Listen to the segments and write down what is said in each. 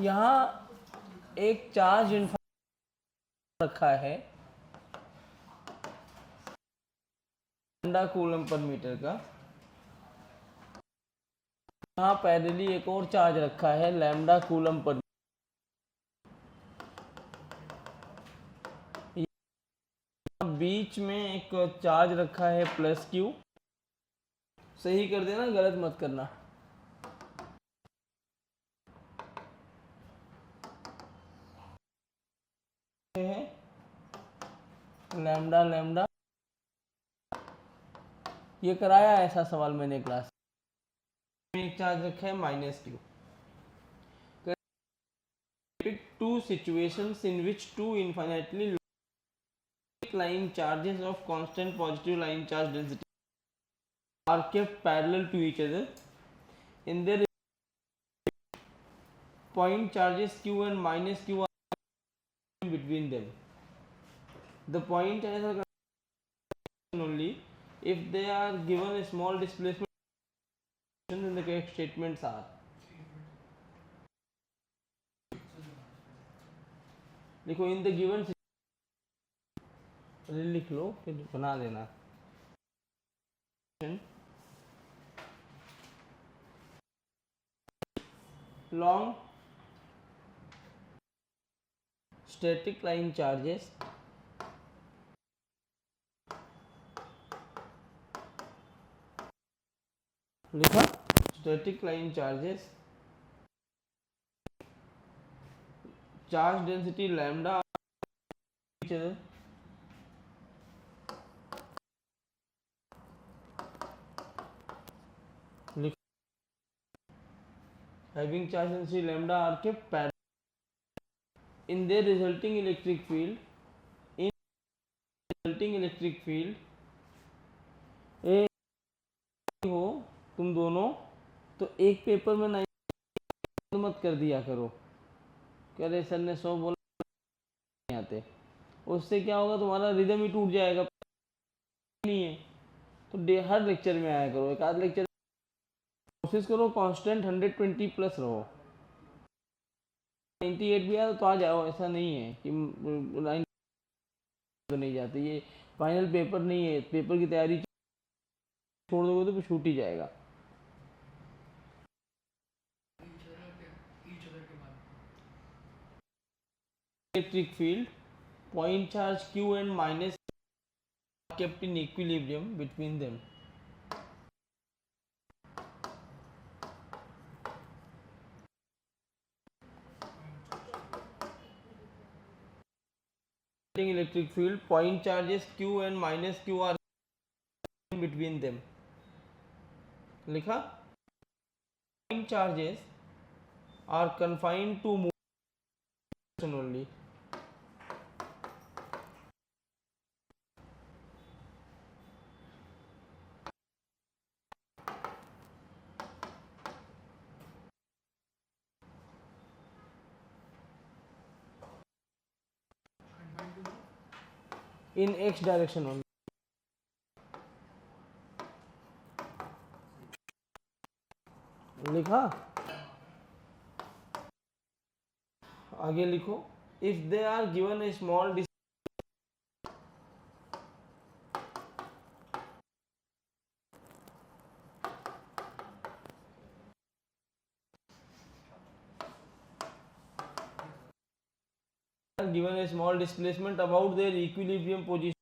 यहाँ एक चार्ज रखा है लैम्डा कूलम पर मीटर का, यहाँ पैरेलली एक और चार्ज रखा है लैम्डा कूलम पर, बीच में एक चार्ज रखा है प्लस क्यू। सही कर देना, गलत मत करना। लैम्डा लैम्डा, ये कराया ऐसा सवाल मैंने क्लास में। एक चार्ज रखा है minus Q. Two situations in which two infinitely line charges of constant positive line charge density are kept parallel to each other in their point charges q and minus q are between them. The point has a only if they are given a small displacement in the correct statements are. देखो in the given लिख लो फिर बना देना। Long static line charges लिखा, static line charges charge density lambda each other having charge density lambda are kept parallel in their resulting electric field. In resulting electric field ए हो तुम दोनों तो एक पेपर में 9 मत कर दिया करो, कह रहे सर ने 100 बोला नहीं आते, उससे क्या होगा तुम्हारा रिदम ही टूट जाएगा। नहीं है तो हर लेक्चर में आया करो, एक आध लेक्चर कोशिश करो कांस्टेंट 120 प्लस रहो। 98 भी आया तो आ जाओ, ऐसा नहीं है कि 9 तो नहीं जाते। ये फाइनल पेपर नहीं है, पेपर की तैयारी छोड़ दोगे तो छूट ही जाएगा। Electric field point charge q and minus are kept in equilibrium between them. Electric field point charges q and minus q are between them. लिखा, point charges are confined to motion only. In x direction only. लिखा, आगे लिखो, if they are given a small distance given a small displacement about their equilibrium position,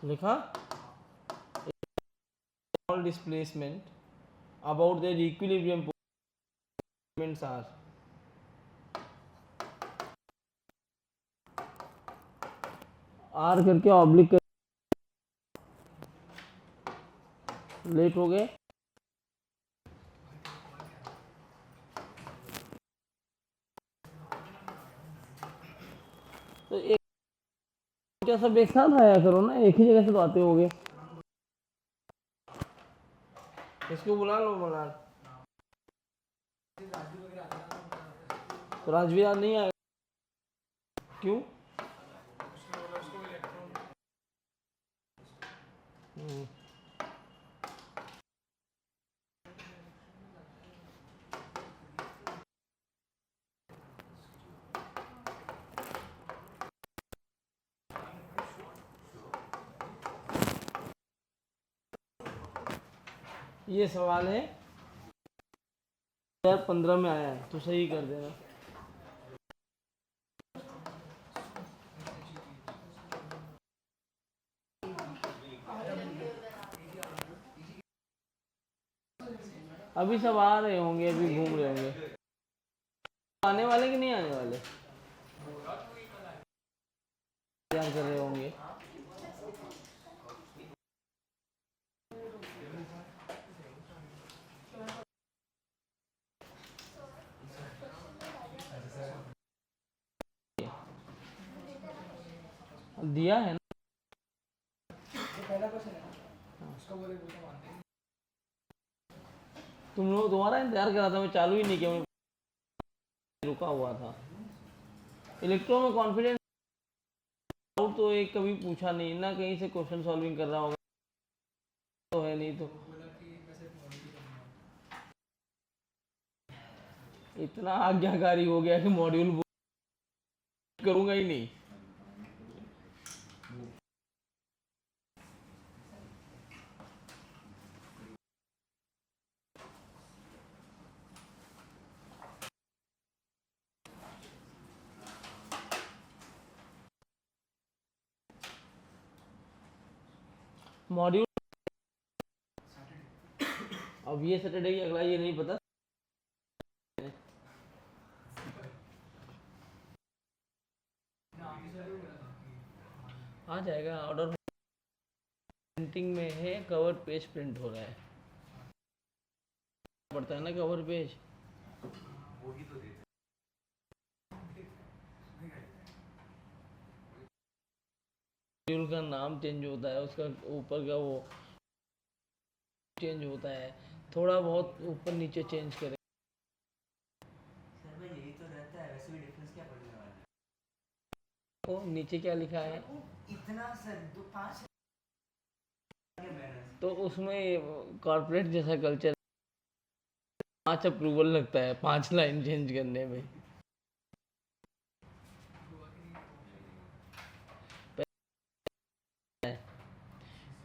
लिखा, small displacement about their equilibrium positions are आर करके oblique कर, late हो गए। तो एक क्या सब एक साथ आया करो ना, एक ही जगह से तो आते होगे। इसको बुला लो मलाल, तो राजवीर आज नहीं आएगा क्यों? हम्म, ये सवाल है 2015 में आया है, तो सही कर देना। अभी सब आ रहे होंगे, अभी घूम रहे होंगे। आने वाले कि नहीं आने वाले, तैयार कर रहे होंगे। दिया है ना, तुम लोग तुम्हारा इंतजार कर रहा था, मैं चालू ही नहीं किया, मैं रुका हुआ था। इलेक्ट्रो में कॉन्फिडेंस तो एक कभी पूछा नहीं ना, कहीं से क्वेश्चन सॉल्विंग कर रहा होगा तो है, नहीं तो इतना आज्ञाकारी हो गया कि मॉड्यूल करूंगा ही नहीं। मॉड्यूल अब ये सैटरडे की अगला ये नहीं पता। आ जाएगा ऑर्डर, प्रिंटिंग में है, कवर पेज प्रिंट हो रहा है, पड़ता है ना कवर पेज। मॉड्यूल का नाम चेंज होता है, उसका ऊपर का वो चेंज होता है, थोड़ा बहुत ऊपर नीचे चेंज करें। सर भाई यही तो रहता है, वैसे भी डिफरेंस क्या पड़ने वाला है? तो नीचे क्या लिखा है, इतना सर, दो पाँच तो उसमें कॉर्पोरेट जैसा कल्चर, 5 अप्रूवल लगता है 5 लाइन चेंज करने में।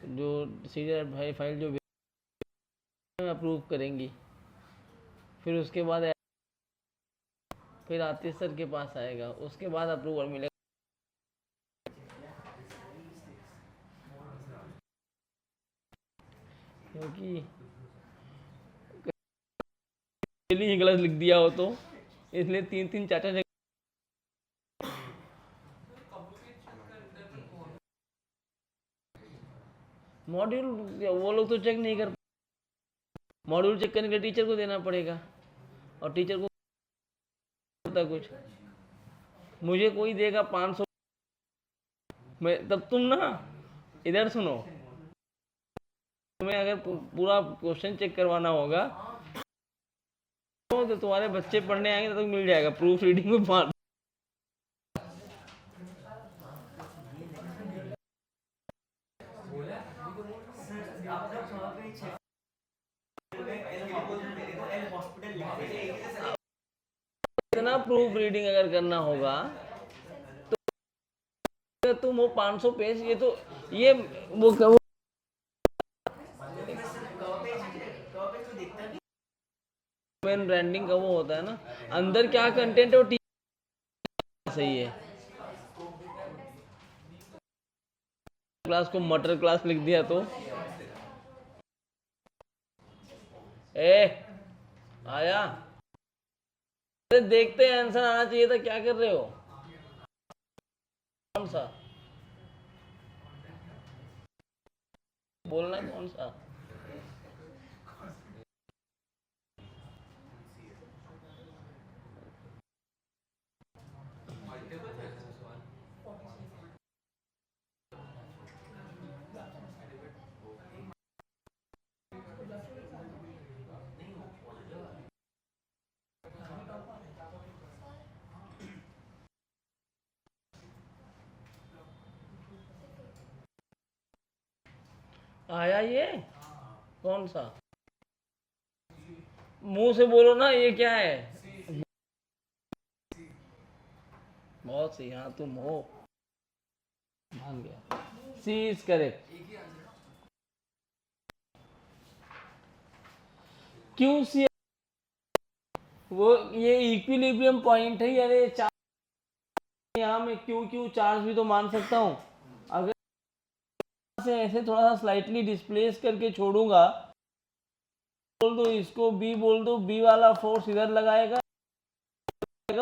जो सीनियर भाई फाइल जो अप्रूव करेंगी, फिर उसके बाद फिर आतिश सर के पास आएगा, उसके बाद अप्रूवल मिलेगा। क्योंकि ही गलत लिख दिया हो तो इसलिए 3-3 4-4 जगह मॉड्यूल, वो लोग तो चेक नहीं कर, मॉड्यूल चेक करने के लिए टीचर को देना पड़ेगा, और टीचर को होता कुछ, मुझे कोई देगा 500, मैं तब तुम ना इधर सुनो, तुम्हें अगर पूरा क्वेश्चन चेक करवाना होगा तो तुम्हारे बच्चे पढ़ने आएंगे तो मिल जाएगा प्रूफ रीडिंग में 5। इतना प्रूफ रीडिंग अगर करना होगा तो तुम वो 500 पेज, ये तो ये वो मेन ब्रांडिंग का वो होता है ना, अंदर क्या कंटेंट है वो सही है। क्लास को मटर क्लास लिख दिया तो आया, अरे देखते हैं आंसर आना चाहिए था, क्या कर रहे हो, कौन सा बोलना, कौन सा आया ये? कौन सा? मुंह से बोलो ना, ये क्या है? बहुत सही, हाँ तुम हो, मान गया। सी इज करेक्ट। क्यू सी, वो ये इक्विलिब्रियम पॉइंट है। अरे चार्ज, यहाँ मैं क्यू क्यू चार्ज भी तो मान सकता हूँ। अगर से ऐसे थोड़ा सा स्लाइटली डिस्प्लेस करके छोड़ूंगा, बोल दो इसको बी बोल दो, बी वाला फोर्स इधर लगाएगा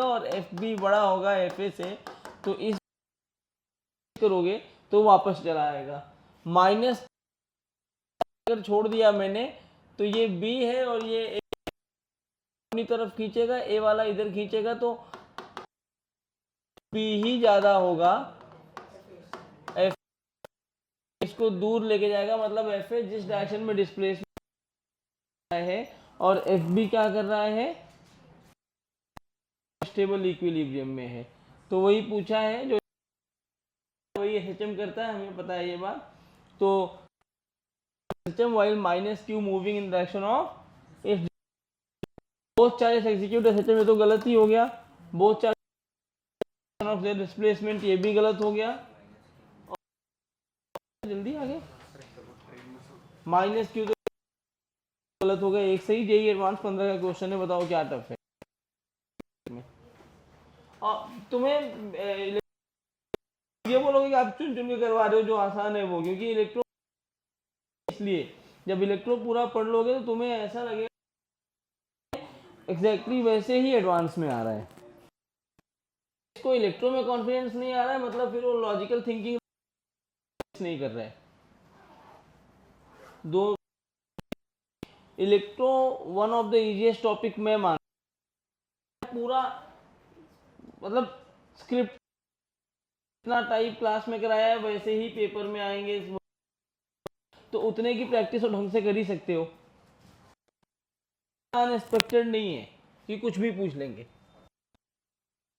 और एफ बी बड़ा होगा एफ ए से, तो इस करोगे तो वापस चला आएगा। माइनस अगर छोड़ दिया मैंने तो ये बी है और ये A अपनी तरफ खींचेगा, ए वाला इधर खींचेगा, तो बी ही ज्यादा होगा। एफ इसको दूर लेके जाएगा, मतलब एफ ए जिस डायरेक्शन में डिस्प्लेसमेंट है और एफ बी क्या कर रहा है, स्टेबल इक्विलिब्रियम में है। तो वही पूछा है, जो वही एचएम करता है, हमें पता है ये बात। तो HM while minus Q moving in direction of if both charges execute S HM, ये तो गलत ही हो गया। Both charges of their displacement, ये भी गलत हो गया। जल्दी आगे, माइनस क्यू तो गलत हो गया, एक सही। जेई एडवांस 15 का क्वेश्चन है, बताओ क्या टफ है। और तुम्हें ये बोलोगे कि आप चुन चुन के करवा रहे हो, जो आसान है वो, क्योंकि इलेक्ट्रो, इसलिए जब इलेक्ट्रो पूरा पढ़ लोगे तो तुम्हें ऐसा लगेगा एग्जैक्टली वैसे ही एडवांस में आ रहा है। इसको इलेक्ट्रो में कॉन्फिडेंस नहीं आ रहा है, मतलब फिर वो लॉजिकल थिंकिंग नहीं कर रहा है। दो electro one of the easiest topic में मान, पूरा मतलब स्क्रिप्ट इतना टाइप क्लास में कराया है, वैसे ही पेपर में आएंगे, तो उतने की प्रैक्टिस और ढंग से कर ही सकते हो। अनएक्सपेक्टेड नहीं है कि कुछ भी पूछ लेंगे,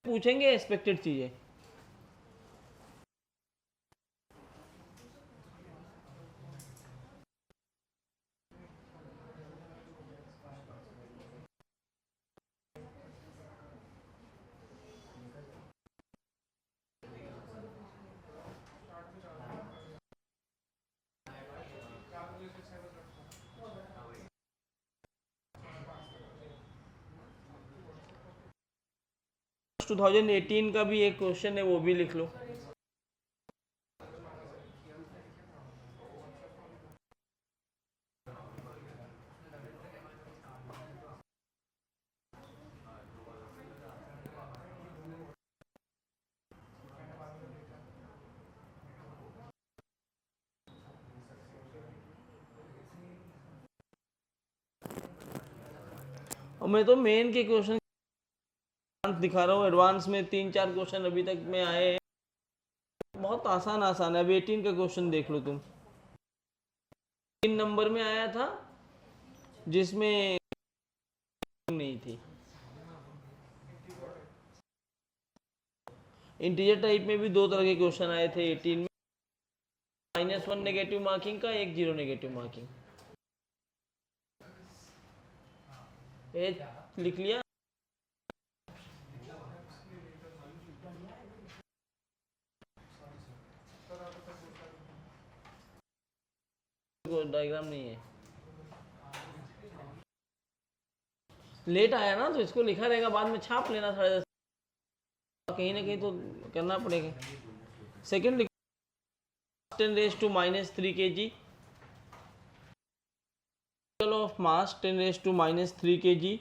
पूछेंगे एक्सपेक्टेड चीजें। टू 2018 का भी एक क्वेश्चन है, वो भी लिख लो। और मैं तो मेन के क्वेश्चन दिखा रहा हूँ, एडवांस में 3-4 क्वेश्चन अभी तक में आए हैं, बहुत आसान आसान है। अब 18 का क्वेश्चन देख लो तुम, 3 नंबर में आया था जिसमें नहीं थी। इंटीजर टाइप में भी 2 तरह के क्वेश्चन आए थे 18 में, -1 नेगेटिव मार्किंग का, 1 0 नेगेटिव मार्किंग। लिख लिया। डायग्राम नहीं है, लेट आया ना, तो इसको लिखा रहेगा, बाद में छाप लेना 10:30, कहीं ना कहीं तो करना पड़ेगा। Second 10⁻³ kg of mass 10⁻³ kg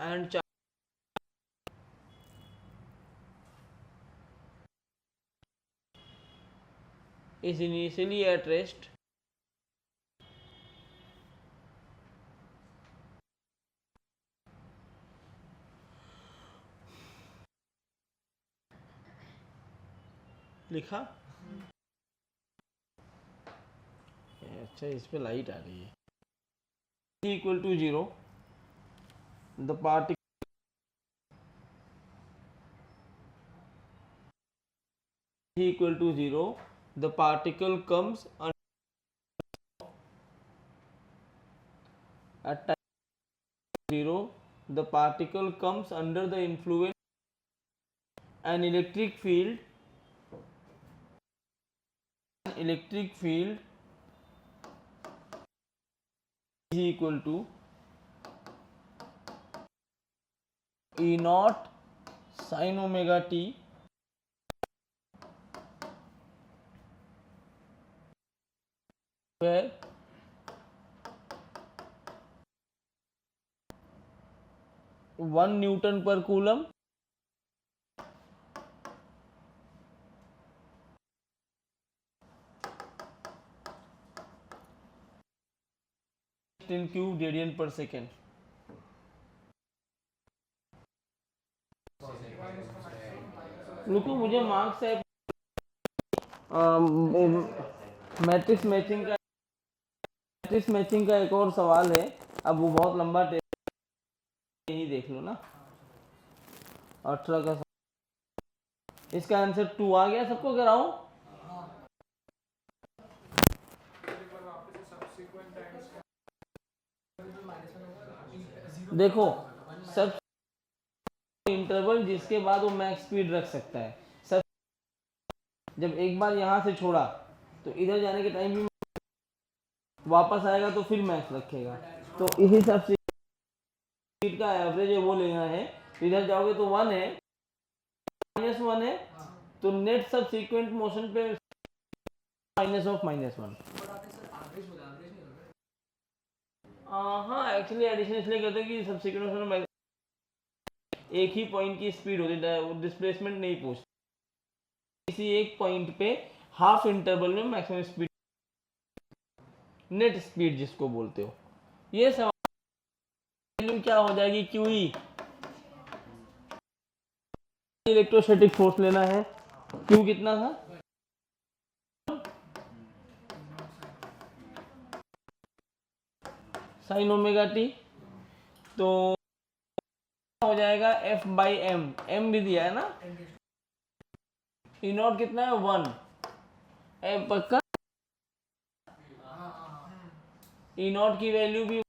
and is initially at rest लिखा। अच्छा, इस पे लाइट आ रही है। Equal to 0 the particle equal to 0, the particle comes at time 0, the particle comes under the influence an electric field is equal to E naught sin omega t where one Newton per coulomb in cube radian per second. रुको, मुझे marks है matrix matching का एक और सवाल है। अब वो बहुत लंबा यही देख लो ना। 18 का इसका आंसर 2 आ गया। सबको कराऊं? देखो, सब इंटरवल जिसके बाद वो मैक्स स्पीड रख सकता है, सब जब एक बार यहाँ से छोड़ा तो इधर जाने के टाइम भी वापस आएगा तो फिर मैक्स रखेगा। तो इस हिसाब से स्पीड का एवरेज है वो लेना है। इधर जाओगे तो 1 है, -1 है, तो नेट सब सीक्वेंट मोशन पे -1। हाँ, एक्चुअली एडिशन इसलिए कहते हैं कि सबसीक्वेंट मोशन में एक ही पॉइंट की स्पीड होती है, वो डिस्प्लेसमेंट नहीं पूछते। किसी एक पॉइंट पे हाफ इंटरवल में मैक्सिमम स्पीड, नेट स्पीड जिसको बोलते हो। ये सवाल क्या हो जाएगी? क्यूई इलेक्ट्रोस्टैटिक फोर्स लेना है। क्यू कितना था? Sign omega T. तो हो जाएगा F बाई एम। एम भी दिया है ना। ई नॉट कितना है? 1। एम पक्का? ई नॉट की वैल्यू भी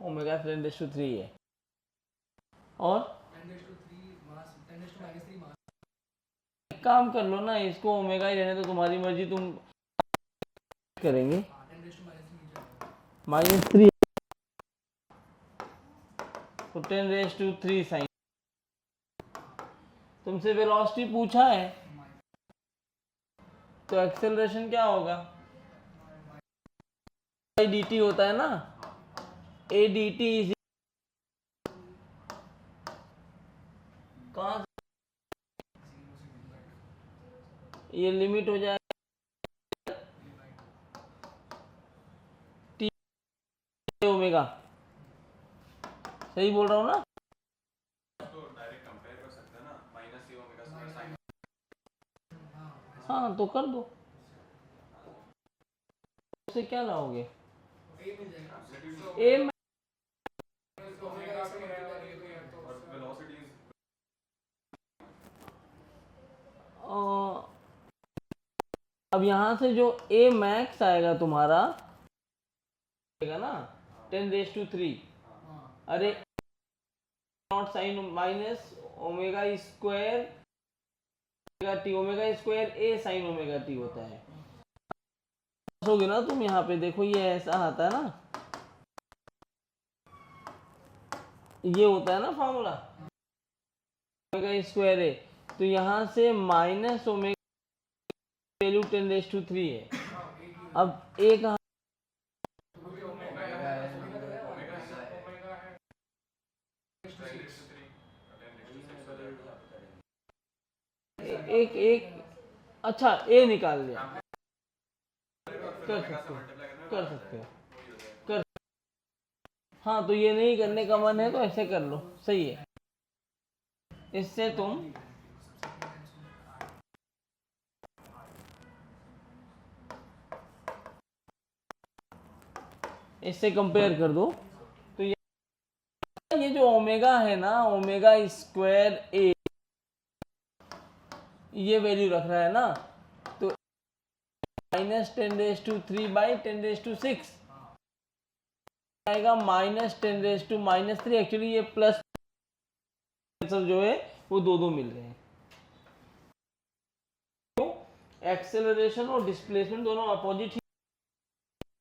ओमेगा 10⁻³ है। और एक काम कर लो ना, इसको ओमेगा ही रहने तो तुम्हारी मर्जी, तुम करेंगे -3 तो 10⁻³ साइन। तुमसे वेलोसिटी पूछा है तो एक्सेलरेशन क्या होगा? dt होता है ना। a dt इज कहाँ ये लिमिट हो जाएगा t ओमेगा। सही बोल रहा हूँ ना? तो डायरेक्ट कंपेयर कर सकते हैं ना, -c ओमेगा स्क्वायर साइन। हाँ, तो कर दो। उससे क्या लाओगे? a अब यहाँ से जो a मैक्स आएगा तुम्हारा ना 10⁻³। अरे naught sine minus omega square t, omega square a sine omega t होता है। सोगे ना तुम, यहाँ पे देखो ये ऐसा आता है ना, ये होता है ना फॉर्मूला ओमेगा स्क्वायर है। तो यहाँ से माइनस ओमेगा वैल्यू 10⁻³ है। अब a कहाँ? एक अच्छा a निकाल लिया। कर सकते हो कर। हाँ, तो ये नहीं करने का मन है तो ऐसे कर लो, सही है। इससे तुम इससे कंपेयर कर दो तो ये ये जो ओमेगा है ना, ओमेगा स्क्वायर ए, ये वैल्यू रख रहा है ना, तो -10⁻³ आएगा -10⁻³ एक्चुअली ये प्लस जो है वो दो मिल रहे हैं। एक्सेलरेशन और डिस्प्लेसमेंट दोनों अपोजिट ही,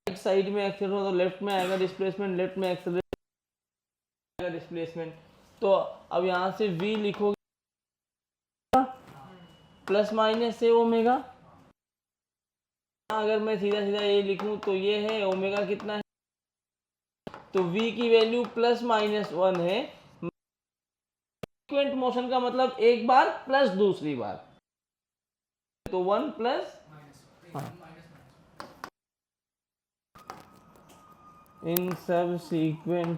एक साइड में एक्सेलरेशन तो लेफ्ट में आएगा डिस्प्लेसमेंट, लेफ्ट में एक्सेलरेशन आएगा डिस्प्लेसमेंट। तो अब यहाँ से v लिखोगे प्लस माइनस से ओमेगा, अगर मैं सीधा सीधा ये लिखूं तो ये है ओमेगा कितना है, तो v की वैल्यू +-1 है। सीक्वेंट मोशन का मतलब एक बार प्लस दूसरी बार, तो 1 प्लस, इन सब सीक्वेंट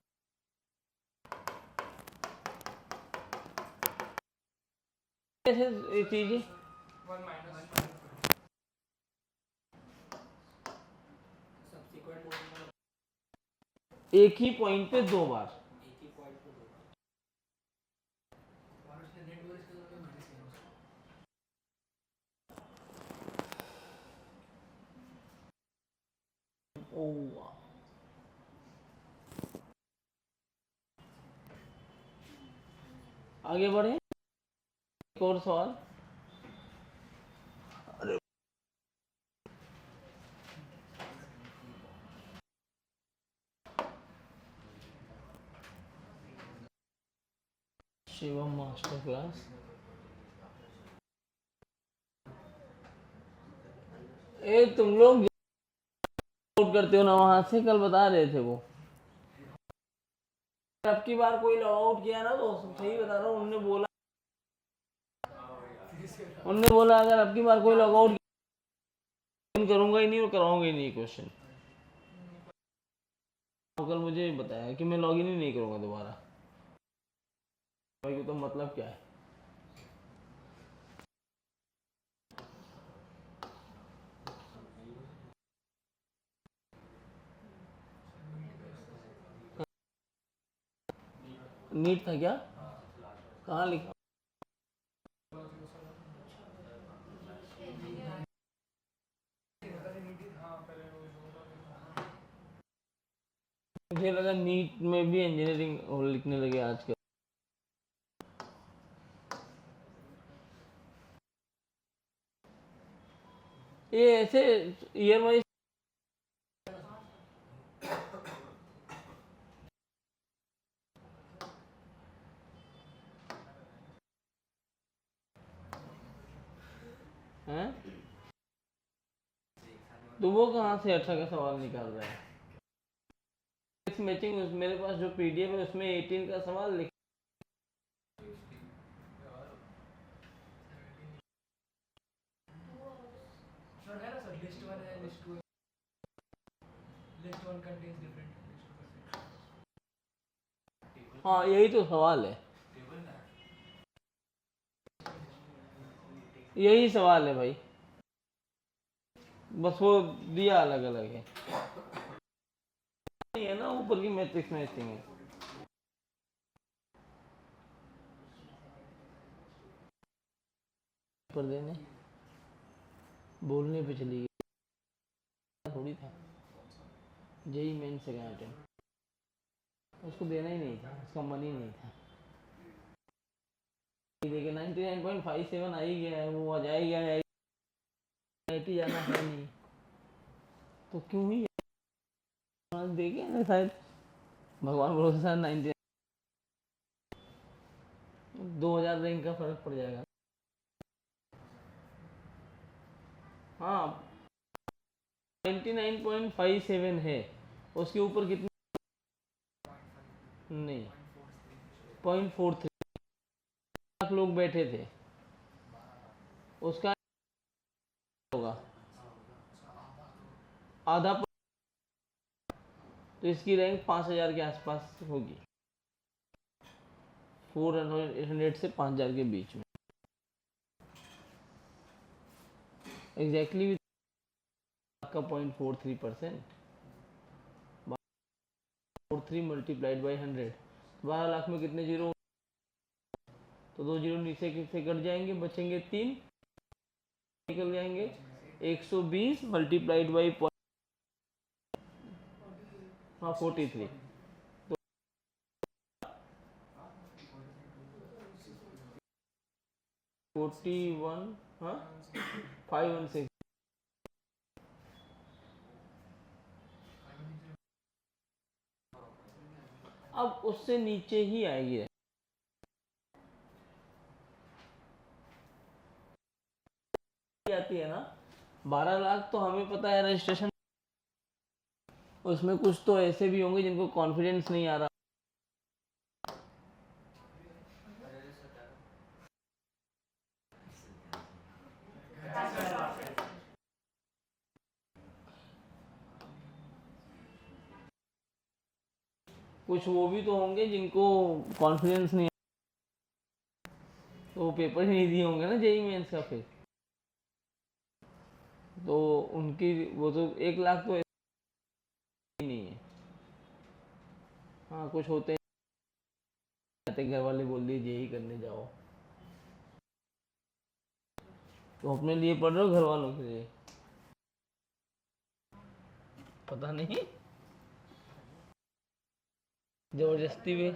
कैसे चीजें सब्सिक्वेंट मोशन एक ही पॉइंट पे दो बार, एक ही पॉइंट पे दो बार। और उसने नेट वर्क के लिए माइनस किया उसको। ओ आगे बढ़े, एक और सवाल। शिवम मास्टर क्लास, ए तुम लोग आउट करते हो ना वहां से, कल बता रहे थे वो, अब की बार कोई लॉग आउट किया ना तो सही बता रहा हूँ, उन्होंने बोला अगर अब की बार कोई लॉग आउट करूंगा ही नहीं और कराऊंगा ही नहीं क्वेश्चन। कल मुझे बताया कि मैं लॉग इन ही नहीं करूंगा दोबारा, भाई तो मतलब क्या है। नीट था क्या, कहाँ लिखा, मुझे लगा नीट में भी इंजीनियरिंग लिखने लगे आजकल। ये ऐसे ईयर वाइज हैं, तो वो कहाँ से अच्छा का सवाल निकाल रहा है। मैचिंग मेरे पास जो पीडीएफ है उसमें 18 का सवाल लिख, सर है ना सर, लिस्ट 1 है, लिस्ट 2 है, list 1 contains different, list 2 contains. हाँ यही तो सवाल है, यही सवाल है भाई, बस वो दिया अलग अलग है, नहीं है ना ऊपर की मैट्रिक्स मैचिंग है। पर देने बोलने पे चली गई, थोड़ी था जेई मेन सेकेंड अटेम्प्ट, उसको देना ही नहीं था, उसका मन ही नहीं था। देखिए 99.57 आ ही गया है, वो आ जाएगा, आईआईटी जाना है नहीं तो क्यों ही देखे ना, शायद भगवान भरोसे शायद 2000 रैंक का फर्क पड़ जाएगा। हाँ 99.57 है, उसके ऊपर कितने, नहीं 0.43 लाख लोग बैठे थे, उसका होगा आधा, तो इसकी रैंक 5000 के आसपास होगी, 400 से 5000 के बीच में एग्जैक्टली का 0.43%, 43 मल्टीप्लाइड बाई 100, 12 लाख में कितने जीरो, तो 2 जीरो नीचे से कट जाएंगे, बचेंगे 3, निकल जाएंगे 120 मल्टीप्लाइड बाई 43, तो 41, हाँ 516, अब उससे नीचे ही आएगी, आती है ना 12 लाख, तो हमें पता है रजिस्ट्रेशन, उसमें कुछ तो ऐसे भी होंगे जिनको कॉन्फिडेंस नहीं आ रहा, कुछ वो भी तो होंगे जिनको कॉन्फिडेंस नहीं, तो वो पेपर ही नहीं दिए होंगे ना जेई मेंस का, फिर तो उनकी वो तो 1 लाख तो ऐसे ही नहीं है। हाँ कुछ होते हैं, घर वाले बोल दिए जेई करने जाओ, तो अपने लिए पढ़ रहे हो घर वालों के लिए, पता नहीं, जबरदस्ती में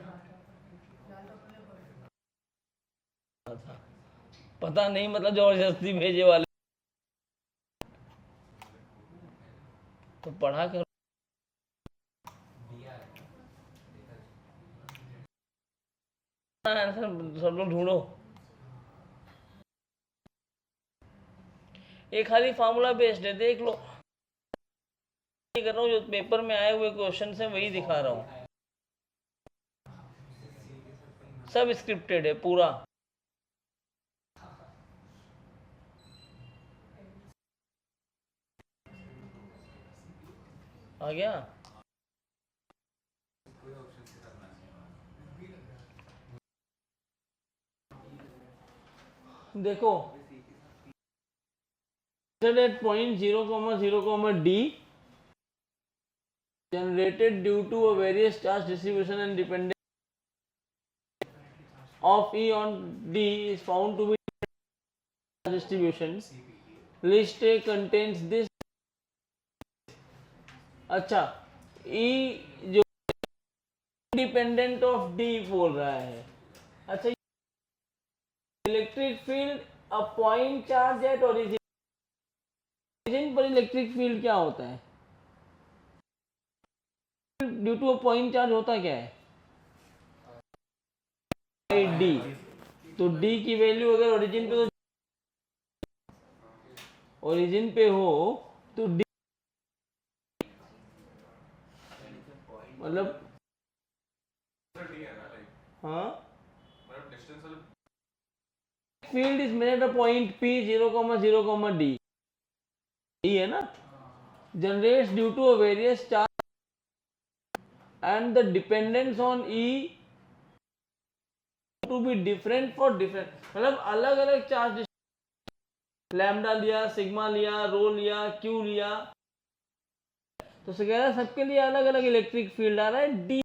पता नहीं, मतलब जबरदस्ती भेजे वाले, तो पढ़ा कर आंसर सब लोग ढूंढो, एक खाली फार्मूला बेस्ड है, देख लो, नहीं कर रहा हूँ, जो पेपर में आए हुए क्वेश्चन है वही दिखा रहा हूँ, सब स्क्रिप्टेड है पूरा, आ गया। देखो at point 0, 0, D generated due to a various charge distribution and dependence of E on D is found to be distribution. List A contains this. अच्छा, E जो इंडिपेंडेंट ऑफ D बोल रहा है, अच्छा electric field a point charge at origin, origin पर electric field क्या होता है, due to a point charge होता क्या है, D, तो D की वैल्यू अगर ओरिजिन पे, तो ओरिजिन पे हो तो D मतलब, हाँ field is measured a point P 0, 0, D, है ना, generates due to a various charge and the dependence on E to be different for different, मतलब अलग अलग चार्ज, लैम्डा लिया, सिग्मा लिया, रो लिया, क्यू लिया, तो कह रहा है सबके लिए अलग अलग इलेक्ट्रिक फील्ड आ रहा है, डी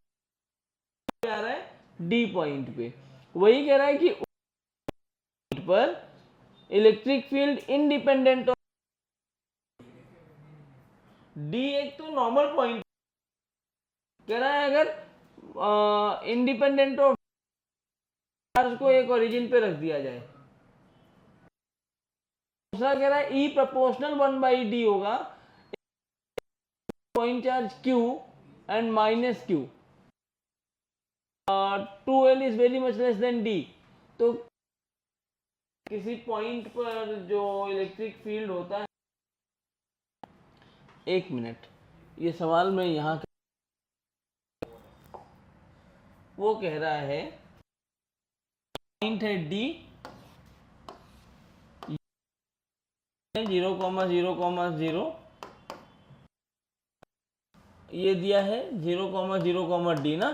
आ रहा है डी पॉइंट पे, वही कह रहा है कि पर electric field independent of D, एक तो नॉर्मल पॉइंट कह रहा है, अगर इंडिपेंडेंट ऑफ चार्ज को एक ओरिजिन पे रख दिया जाए, दूसरा कह रहा है ई प्रोपोर्शनल 1/d होगा, point charge Q and minus Q, 2L is very much less than D, तो किसी पॉइंट पर जो इलेक्ट्रिक फील्ड होता है, एक मिनट, ये सवाल मैं यहाँ, वो कह रहा है पॉइंट है D 0, 0, ये दिया है 0, 0, D ना,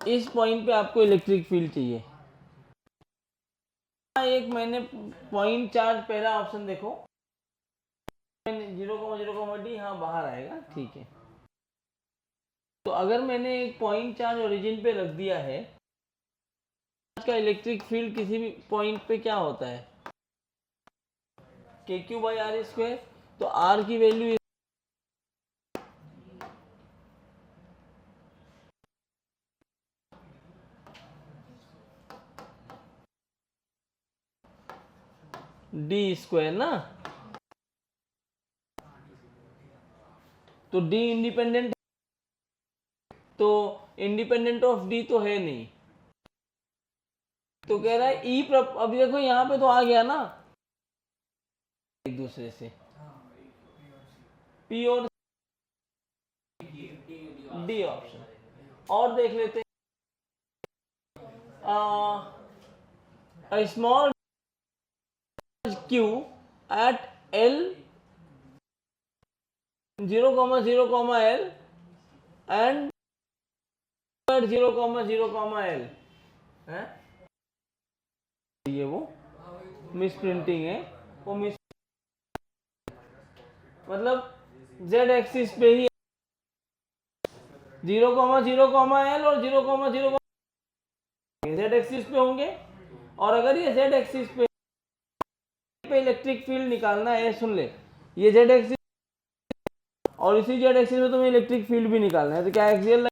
इस पॉइंट पे आपको इलेक्ट्रिक फील्ड चाहिए, एक मैंने पॉइंट चार्ज, पहला ऑप्शन देखो, 0, 0, D, हाँ बाहर आएगा, ठीक है, तो अगर मैंने एक पॉइंट चार्ज ओरिजिन पे रख दिया है, का इलेक्ट्रिक फील्ड किसी भी पॉइंट पे क्या होता है, के क्यू बाई आर स्क्वायर। तो आर की वैल्यू डी स्क्वायर ना, तो डी इंडिपेंडेंट, तो इंडिपेंडेंट ऑफ डी तो है नहीं, तो कह रहा है ई अभी देखो यहाँ पे तो आ गया ना एक दूसरे से, पी और डी ऑप्शन। और देख लेते हैं small q at L 0,0, L and 0,0, L है ये वो मिस प्रिंटिंग है, वो मिस मतलब z एक्सिस पे ही 0,0, एल और 0,0 z एक्सिस पे होंगे। और अगर ये z एक्सिस पे इलेक्ट्रिक फील्ड निकालना है, सुन ले, ये z एक्सिस और इसी z एक्सिस में तुम्हें इलेक्ट्रिक फील्ड भी निकालना है, तो क्या एक्सियल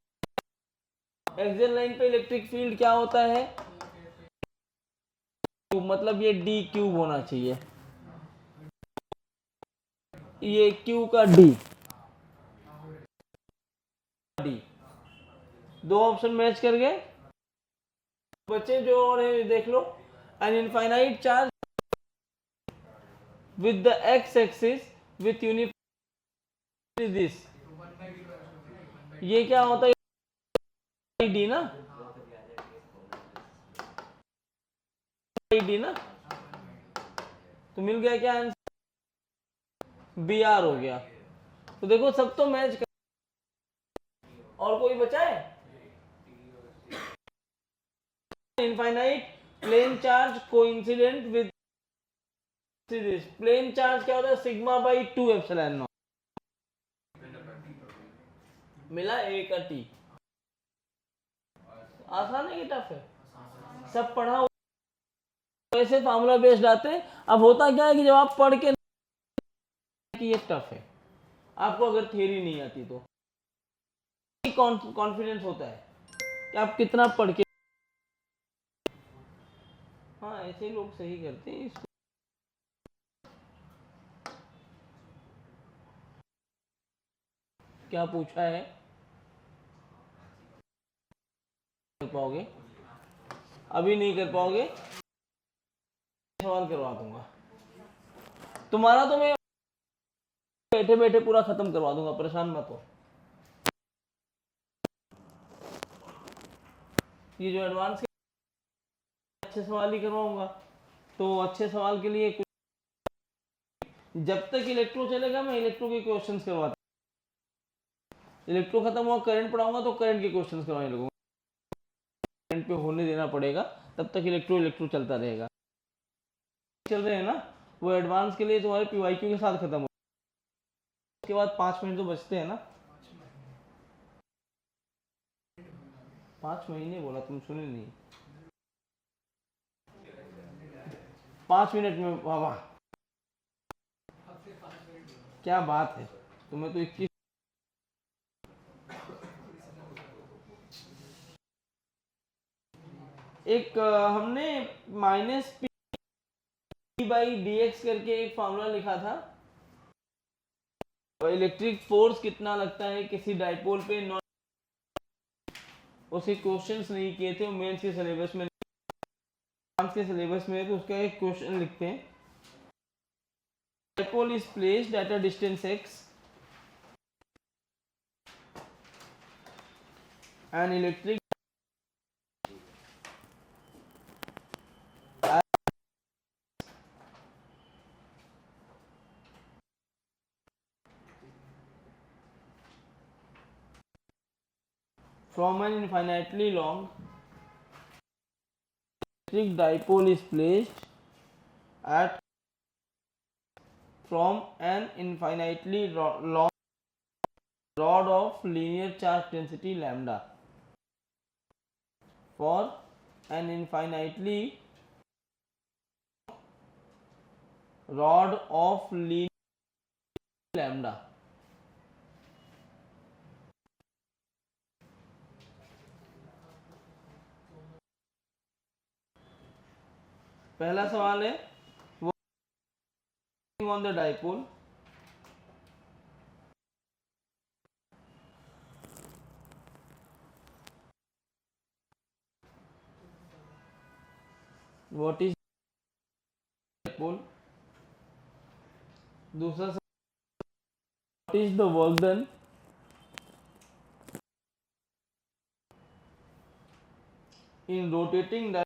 लाइन पे इलेक्ट्रिक फील्ड क्या होता है, मतलब ये डी क्यूब होना चाहिए, ये क्यू का डी, दो ऑप्शन मैच कर गए बच्चे। जो और है देख लो, an infinite charge with the x axis with uniform this, ये क्या होता है, डी ना, डी ना, तो मिल गया क्या आंसर, बी आर हो गया। तो देखो सब तो मैच कर, और कोई बचा है, infinite plane charge coincident with this, plane charge क्या होता है, सिग्मा बाई 2 एप्सिलॉन नॉट, मिला ए का टी। आसान है कि टफ है, सब पढ़ा हुआ, ऐसे फार्मूला बेस्ड आते हैं। अब होता क्या है कि जब आप पढ़ के कि ये टफ है, आपको अगर थियरी नहीं आती तो कॉन्फिडेंस होता है कि आप कितना पढ़ के, हाँ ऐसे लोग सही करते हैं इसको। क्या पूछा है, कर पाओगे, अभी नहीं कर पाओगे, सवाल करवा दूंगा तुम्हारा, तो मैं बैठे बैठे पूरा खत्म करवा दूंगा, परेशान मत हो। ये जो एडवांस के अच्छे सवाल ही करवाऊंगा, तो अच्छे सवाल के लिए जब तक इलेक्ट्रो चलेगा मैं इलेक्ट्रो के क्वेश्चंस करवाता, इलेक्ट्रो खत्म हुआ करंट पढ़ाऊंगा तो करंट के क्वेश्चंस करवाने लगूंगा, करंट पे होने देना पड़ेगा, तब तक इलेक्ट्रो चलता रहेगा। चल रहे हैं ना, वो एडवांस के लिए तुम्हारे पीवाईक्यू के साथ खत्म हो, उसके बाद 5 मिनट तो बचते हैं ना, 5 महीने बोला, तुम सुने नहीं, 5 मिनट में, वाह वाह क्या बात है, तुम्हें तो 21 एक हमने minus P by D x करके एक फॉर्मूला लिखा था, इलेक्ट्रिक फोर्स कितना लगता है किसी डाइपोल पे, नॉन उसके क्वेश्चंस नहीं किए थे, मेंस के सिलेबस में, के सिलेबस में, तो उसका एक क्वेश्चन लिखते हैं, dipole is placed at a distance x and electric from an infinitely long electric dipole is placed at from an infinitely long rod of linear charge density lambda for an infinitely rod of linear lambda. पहला सवाल है on the dipole. What is dipole? दूसरा what is the work done? In rotating dipole,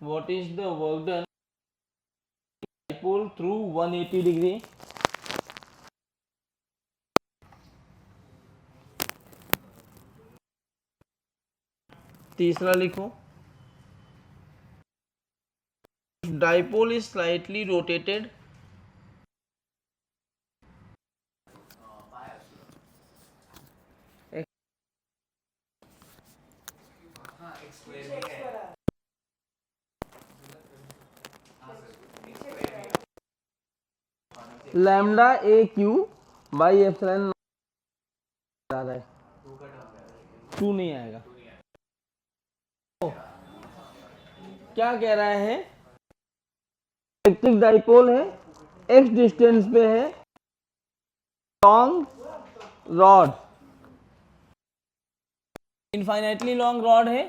what is the work done dipole through 180 degree? तीसरा लिखो, dipole is slightly rotated lambda A Q by epsilon आ रहा है, 2 नहीं आएगा। क्या कह रहा है, इलेक्ट्रिक डाइपोल है, एक्स डिस्टेंस पे है, long rod, infinitely long rod है,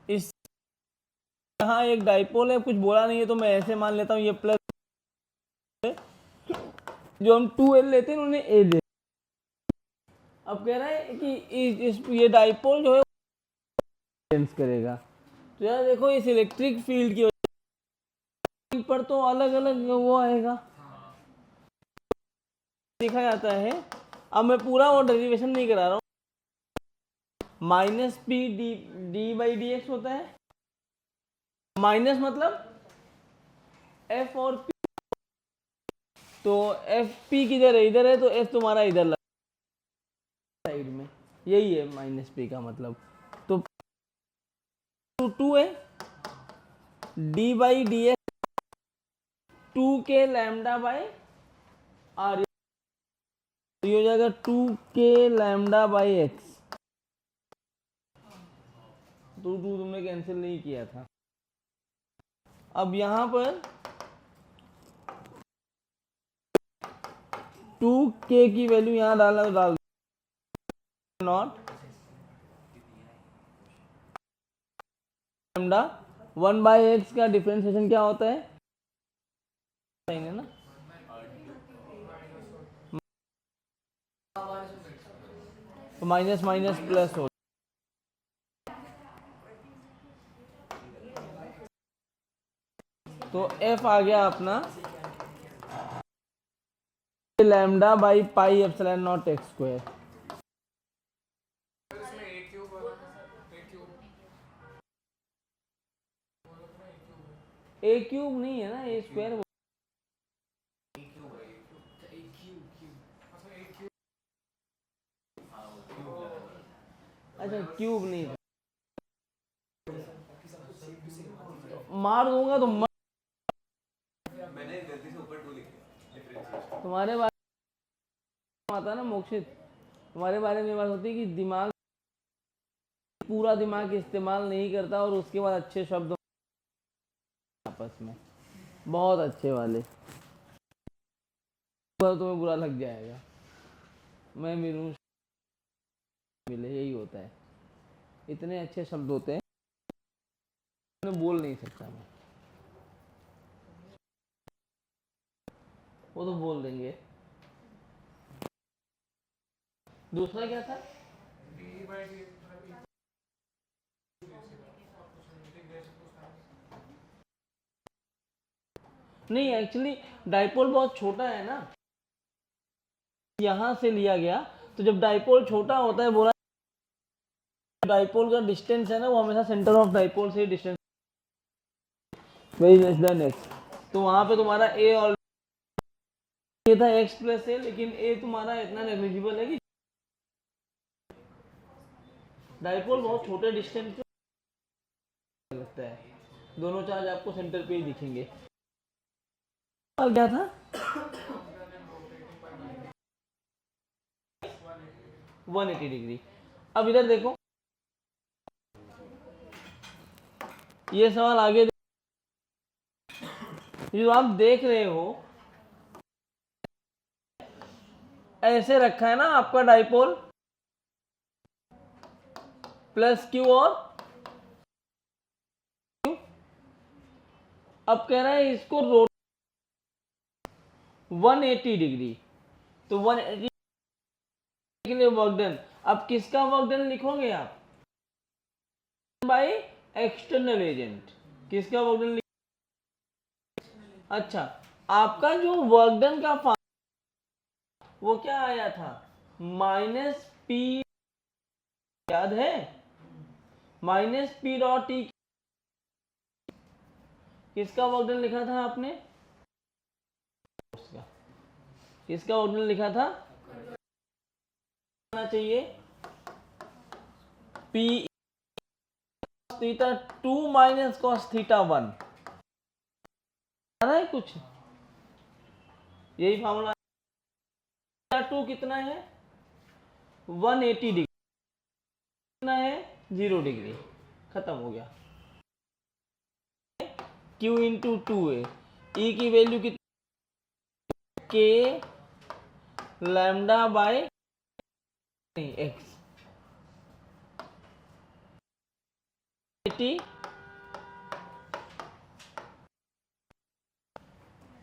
इस यहाँ एक डाइपोल है, कुछ बोला नहीं है तो मैं ऐसे मान लेता हूँ ये प्लस, जो हम 2L लेते हैं उन्हें A दे। अब कह रहा है कि ये डाइपोल जो है सेंस करेगा, तो यार देखो इस इलेक्ट्रिक फील्ड की वजह पर तो अलग अलग वो आएगा, देखा जाता है। अब मैं पूरा वो डेरिवेशन नहीं करा रहा हूँ, minus P D by D x होता है, माइनस मतलब एफ और पी, तो एफ पी किधर है, इधर है, तो एफ तुम्हारा इधर लगा साइड में, यही है माइनस पी का मतलब। तो 2 है, डी बाई डी एक्स 2 के लैम्डा बाई आर, ये हो जाएगा 2 के लैम्डा बाई एक्स, तो 2 तुमने कैंसिल नहीं किया था। अब यहां पर 2k की वैल्यू यहां डाल नॉट लैम्डा 1 बाई एक्स का डिफरेंशिएशन क्या होता है, सही है ना, तो माइनस माइनस प्लस हो, तो f आ गया अपना lambda by pi epsilon naught x square. A cube नहीं है ना, ए स्क्वायर, अच्छा क्यूब नहीं था, मार दूंगा तो मैंने गलती से ऊपर 2 लिख दिया। तुम्हारे बारे में आता ना मोक्षित, तुम्हारे बारे में बात होती है कि दिमाग, पूरा दिमाग इस्तेमाल नहीं करता और उसके बाद अच्छे शब्द आपस में बहुत अच्छे वाले, तुम्हें बुरा लग जाएगा, मैं मिलूं मिले, यही होता है, इतने अच्छे शब्द होते हैं मैं बोल नहीं सकता, मैं वो तो बोल देंगे। दूसरा क्या था, नहीं एक्चुअली डाइपोल बहुत छोटा है ना, यहां से लिया गया, तो जब डाइपोल छोटा होता है, बोला डाइपोल का डिस्टेंस है ना वो हमेशा सेंटर ऑफ डाइपोल से distance very less than x, तो वहां पे तुम्हारा ए और ये था x प्लस ए, लेकिन ए तुम्हारा इतना नेग्लिजिबल है कि डाइपोल बहुत छोटे डिस्टेंस पे लगता है, दोनों चार्ज आपको सेंटर पे ही दिखेंगे। और क्या था 180 डिग्री। अब इधर देखो, ये सवाल आगे जो आप देख रहे हो ऐसे रखा है ना आपका डाइपोल, प्लस क्यू और क्यू। अब कह रहा है इसको रोट 180 डिग्री, तो 180 के लिए वर्क डन। अब किसका वर्क डन लिखोगे आप? By external agent. किसका वर्क डन? अच्छा, आपका जो वर्क डन का वो क्या आया था? माइनस पी, याद है? Minus P dot T. किसका वर्क डन लिखा था आपने? किसका वर्क डन लिखा था? चाहिए P theta 2 minus cos theta 1 है कुछ, यही फॉर्मूला। थीटा 2 कितना है? 180 डिग्री। कितना है? 0 डिग्री। खत्म हो गया। Q इंटू 2a, E की वैल्यू कितनी? K lambda by x।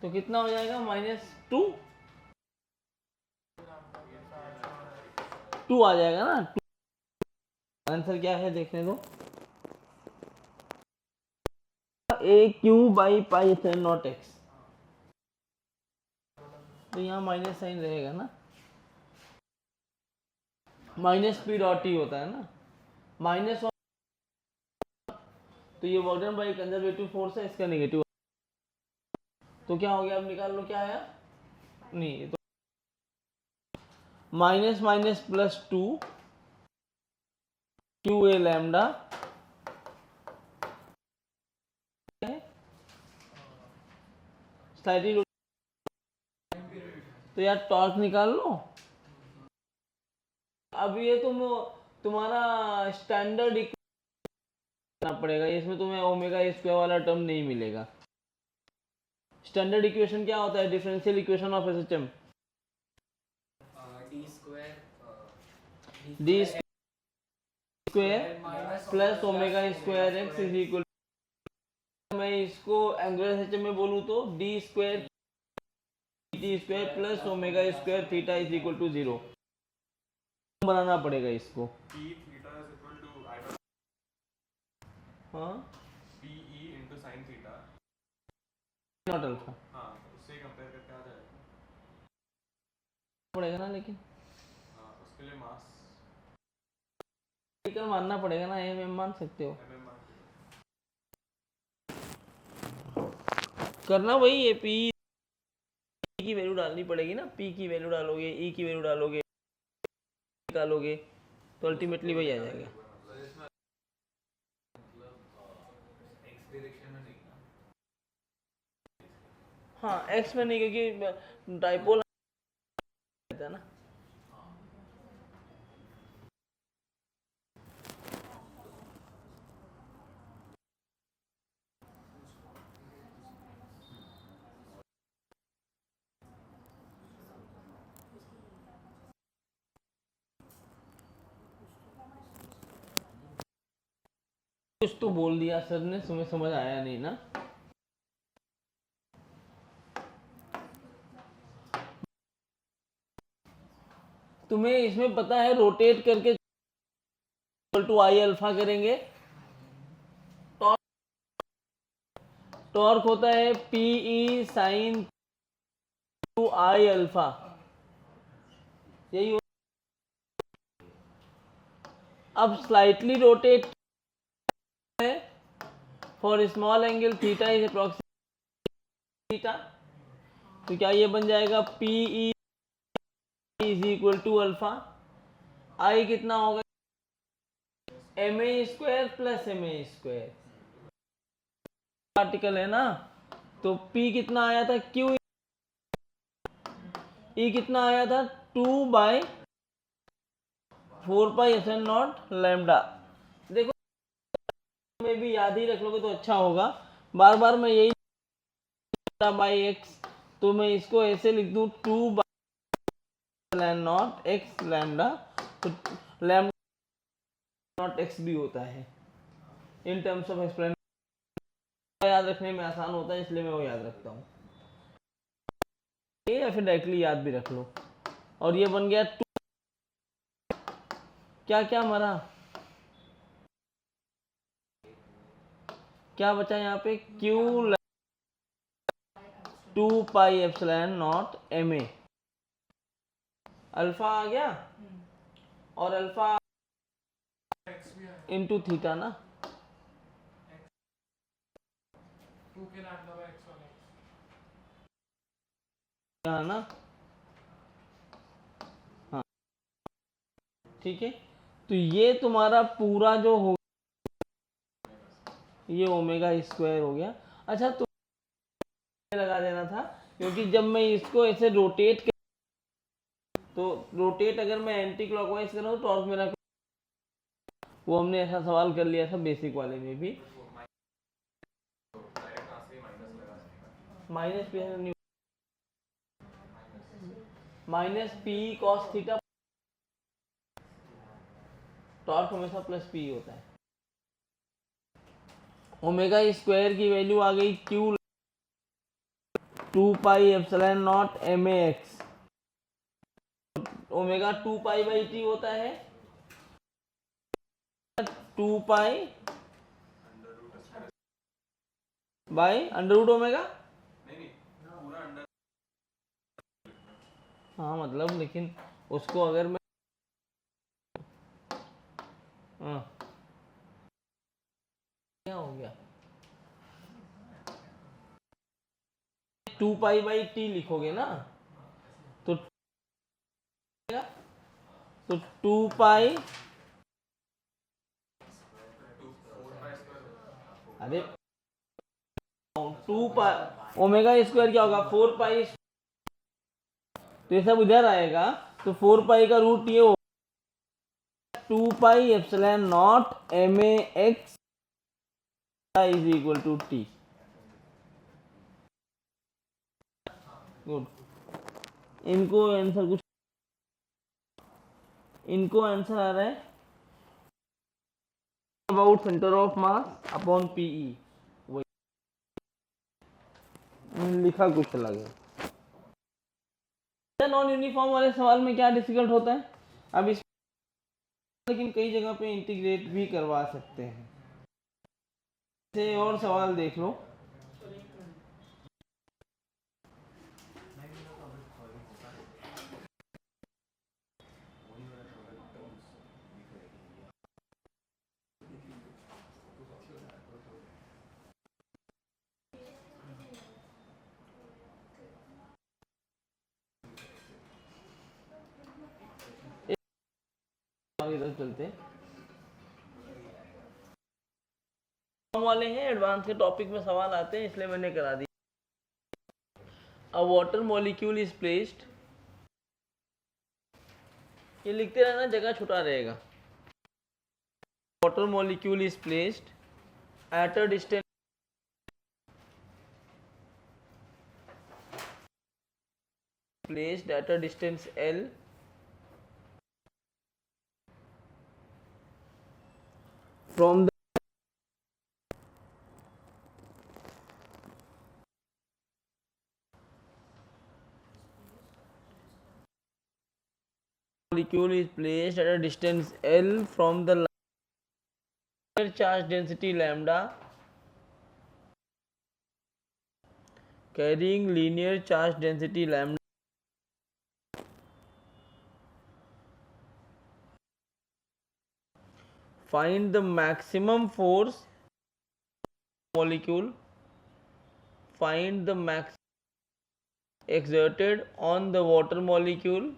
तो कितना हो जाएगा? -2 आ जाएगा ना। आंसर क्या है देखने दो। A Q by pi epsilon naught X, तो यहाँ माइनस साइन रहेगा ना, माइनस पी डॉट टी होता है ना, माइनस। तो ये work done by conservative force है, इसका नेगेटिव। तो क्या हो गया? अब निकाल लो क्या आया। नहीं, तो minus minus plus 2 Q A lambda slightly. तो यार टॉर्क निकाल लो। अब ये तुम्हारा स्टैंडर्ड इक्वेशन पड़ेगा, इसमें तुम्हें ओमेगा स्क्वायर वाला टर्म नहीं मिलेगा। स्टैंडर्ड इक्वेशन क्या होता है? Differential equation of SHM, d square plus omega square x is equal. मैं इसको एंगुलर एसएचएम में बोलूँ तो d square t square plus omega square theta is equal to 0 बनाना पड़ेगा इसको। P theta is equal to I don't हाँ, PE into sin theta। Not alpha. हाँ, उससे कंपेयर करके आ जाएगा पड़ेगा ना, लेकिन उसके लिए मास मानना पड़ेगा ना। एम मान सकते हो, mm मान करना वही है। पी की वैल्यू डालनी पड़ेगी ना, पी की वैल्यू डालोगे, ई की वैल्यू डालोगे, निकालोगे, तो अल्टीमेटली वही आ जाएगा। हाँ, एक्स में नहीं, क्योंकि डाइपोल है ना। कुछ तो बोल दिया सर ने, तुम्हें समझ आया नहीं ना। तुम्हें इसमें पता है रोटेट करके टू आई अल्फा करेंगे, टॉर्क होता है PE sine two I alpha, यही हो। अब slightly rotate for small angle theta is approximate theta, तो क्या ये बन जाएगा P E is equal to alpha, I कितना होगा M A square plus M A square, particle है ना, तो P कितना आया था Q, E कितना आया था 2/4πε0 लैम्डा। देखो में भी याद ही रख लोगे तो अच्छा होगा, बार बार मैं यही बाई एक्स, तो मैं इसको ऐसे लिख दूं 2/0x लैम्डा, तो लैम्डा नॉट एक्स भी होता है इन टर्म्स ऑफ एक्सप्लेन, याद रखने में आसान होता है इसलिए मैं वो याद रखता हूँ, या फिर डायरेक्टली याद भी रख लो। और ये बन गया 2, क्या क्या मरा, क्या बचा यहाँ पे Q 2πε0 ma, अल्फा आ गया और अल्फा इंटू थीटा ना, 2 के लैम्डा बाय x वाला यहाँ ना, हाँ ठीक है। तो ये तुम्हारा पूरा जो हो, ये ओमेगा स्क्वायर हो गया। अच्छा तो लगा देना था, क्योंकि जब मैं इसको ऐसे रोटेट कर, तो रोटेट अगर मैं एंटी क्लॉकवाइज कर रहा हूँ टॉर्क मेरा, वो हमने ऐसा सवाल कर लिया था बेसिक वाले में भी, minus P cos theta, torque हमेशा प्लस पी होता है। ओमेगा स्क्वायर की वैल्यू आ गई Q 2πε0 max, ओमेगा 2π/t होता है 2π/√ω, नहीं पूरा अंडर, हाँ मतलब लेकिन उसको अगर मैं हाँ क्या हो गया 2π/t लिखोगे ना, तो 2π, अरे 2π ओमेगा स्क्वायर क्या होगा 4π, तो ये सब इधर आएगा, तो 4π का रूट ये होगा 2πε0 max is equal to t. Good, इनको आंसर कुछ, इनको आंसर आ रहा है about centre of mass upon PE, वही लिखा कुछ अलग है। नॉन यूनिफॉर्म वाले सवाल में क्या डिफिकल्ट होता है, अब इस लेकिन कई जगह पे इंटीग्रेट भी करवा सकते हैं, जैसे और सवाल देख लो, इधर चलते वाले हैं, एडवांस के टॉपिक में सवाल आते हैं इसलिए मैंने करा दिया। अ वाटर मॉलिक्यूल इज प्लेस्ड, ये लिखते रहना जगह छुटा रहेगा, water molecule is placed at a distance placed at a distance L from the molecule is placed at a distance L from the charge density lambda carrying linear charge density lambda, find the maximum force molecule, find the max exerted on the water molecule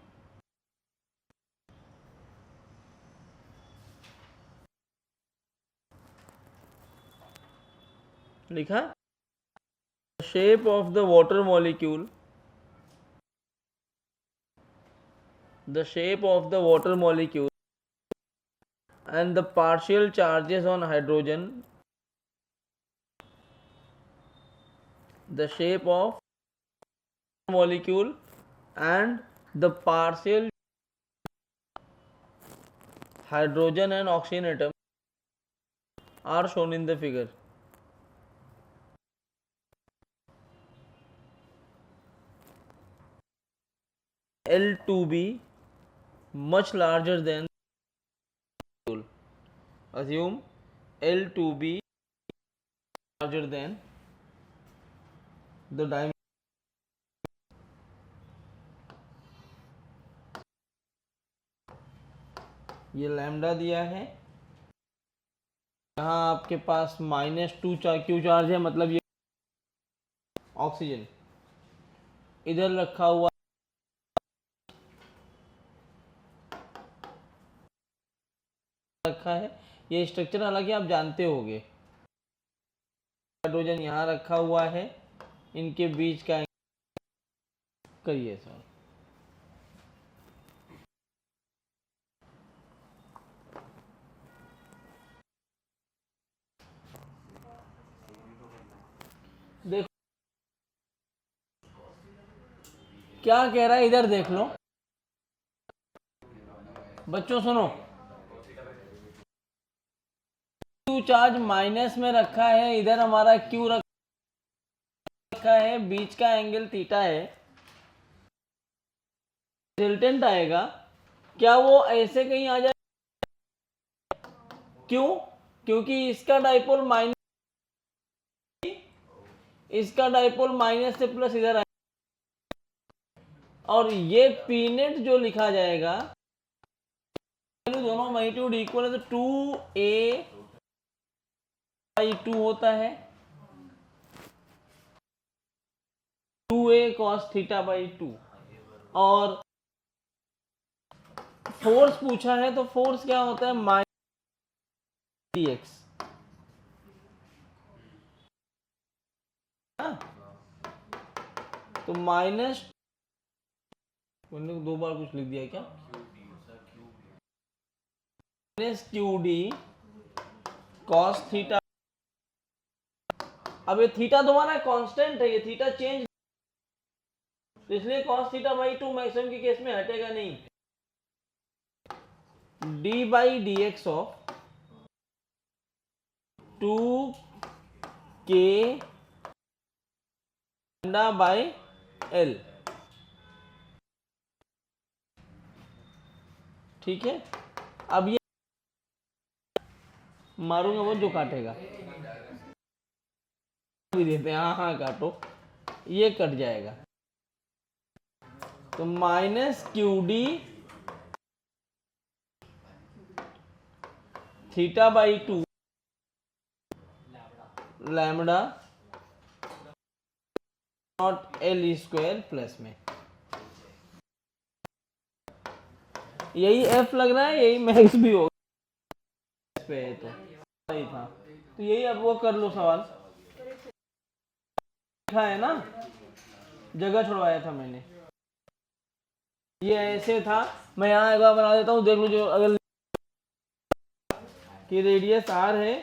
लिखा, the shape of the water molecule, the shape of the water molecule and the partial charges on hydrogen, the shape of molecule and the partial hydrogen and oxygen atom are shown in the figure. L2B much larger than molecule. Assume L2B larger than the diameter. ये lambda दिया है, यहाँ आपके पास -2 Q charge है, मतलब ये oxygen इधर रखा हुआ रखा है। ये स्ट्रक्चर हालांकि आप जानते होंगे, हाइड्रोजन यहाँ रखा हुआ है, इनके बीच का करिए सर। देखो क्या कह रहा है, इधर देख लो बच्चों, सुनो, क्यू चार्ज माइनस में रखा है, इधर हमारा क्यू रखा है, बीच का एंगल थीटा है, रिजल्टेंट आएगा, क्या वो ऐसे कहीं आ जाए? क्यों? क्योंकि इसका डाइपोल माइनस, इसका डाइपोल माइनस से प्लस इधर आएगा, और ये पी नेट जो लिखा जाएगा, दोनों मैग्नीट्यूड इक्वल है, तो 2a/2 होता है, 2a cos θ/2। और फोर्स पूछा है, तो फोर्स क्या होता है? -dx। तो माइनस, दो बार कुछ लिख दिया क्या? -QD cos theta. अब ये थीटा तुम्हारा कांस्टेंट है, ये थीटा चेंज, तो इसलिए cos θ/2 मैक्सिमम के केस में हटेगा नहीं। d/dx ऑफ 2k λ/L, ठीक है। अब ये मारूंगा वो जो काटेगा, भी देते हैं, हाँ काटो, ये कट जाएगा, तो -QD θ/2 lambda naught L² plus में, यही F लग रहा है, यही मैक्स भी होगा पे, तो सही था। तो यही, अब वो कर लो सवाल, लिखा है ना, जगह छुड़वाया था मैंने, ये ऐसे था, मैं यहाँ एक बार बना देता हूँ, देख लो, जो अगर कि रेडियस r है,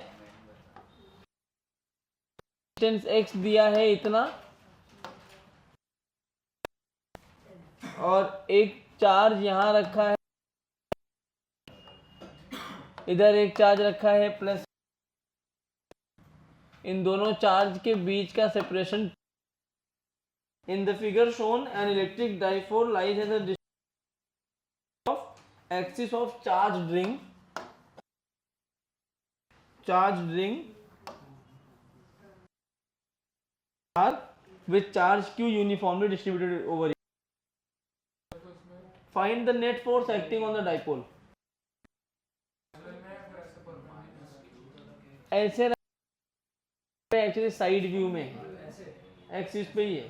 डिस्टेंस x दिया है इतना, और एक चार्ज यहाँ रखा है, इधर एक चार्ज रखा है प्लस, इन दोनों चार्ज के बीच का separation, in the figure shown an electric dipole lies at the distance of axis of charge ring R with charge Q uniformly distributed over it. Find the net force acting on the dipole. ऐसे actually side view में axis पे ही है,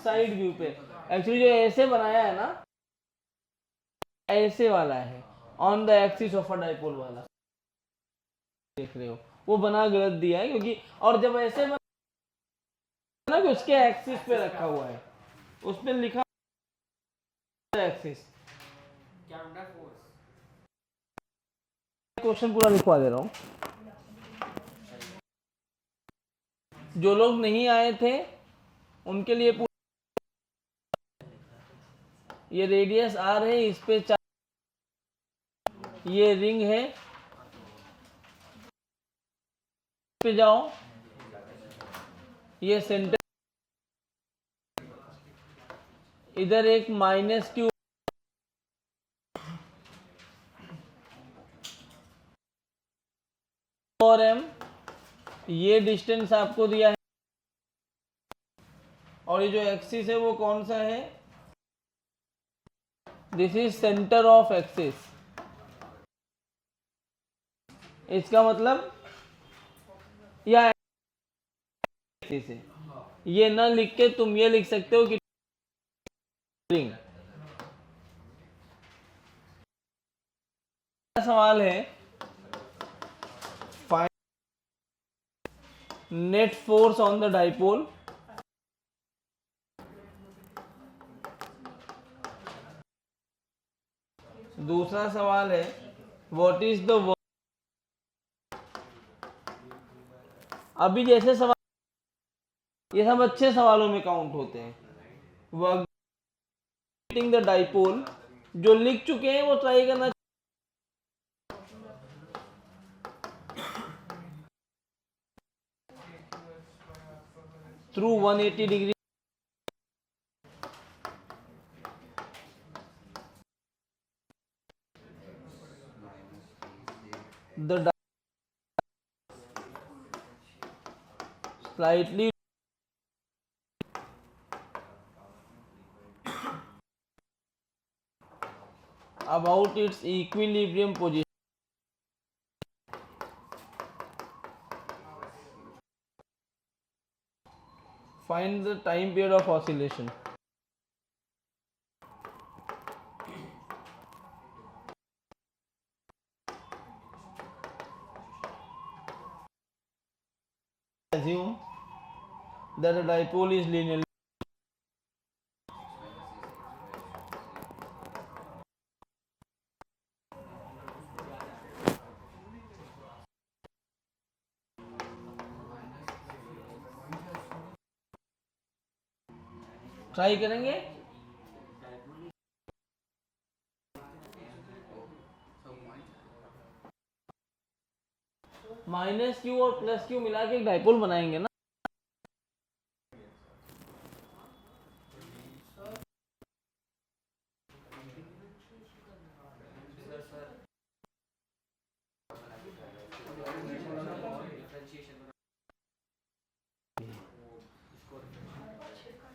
side view पे। Actually जो ऐसे बनाया है ना, ऐसे वाला है, on the axis of a dipole वाला देख रहे हो, वो बना गलत दिया है क्योंकि, और जब ऐसे बना ना कि उसके एक्सिस पे रखा हुआ है, उस पे लिखा एक्सिस। क्वेश्चन पूरा लिखवा दे रहा हूँ। जो लोग नहीं आए थे उनके लिए ये रेडियस आर है, इस पे ये रिंग है, पे जाओ, ये सेंटर, इधर एक माइनस क्यू और एम, ये डिस्टेंस आपको दिया है, और ये जो एक्सिस है वो कौन सा है, this is centre of axis. इसका मतलब यह एक्सिस है। ये ना लिख के तुम ये लिख सकते हो कि रिंग। सवाल है, find net force on the dipole. दूसरा सवाल है, व्हाट इज द वर्क। अभी जैसे सवाल, ये सब अच्छे सवालों में काउंट होते हैं। वर्क द डाइपोल, जो लिख चुके हैं वो ट्राई करना। Through 180 degree, the slightly about its equilibrium position. Find the time period of oscillation. Assume that a dipole is linearly try करेंगे। माइनस क्यू और प्लस क्यू मिला के एक डाइपोल बनाएंगे ना।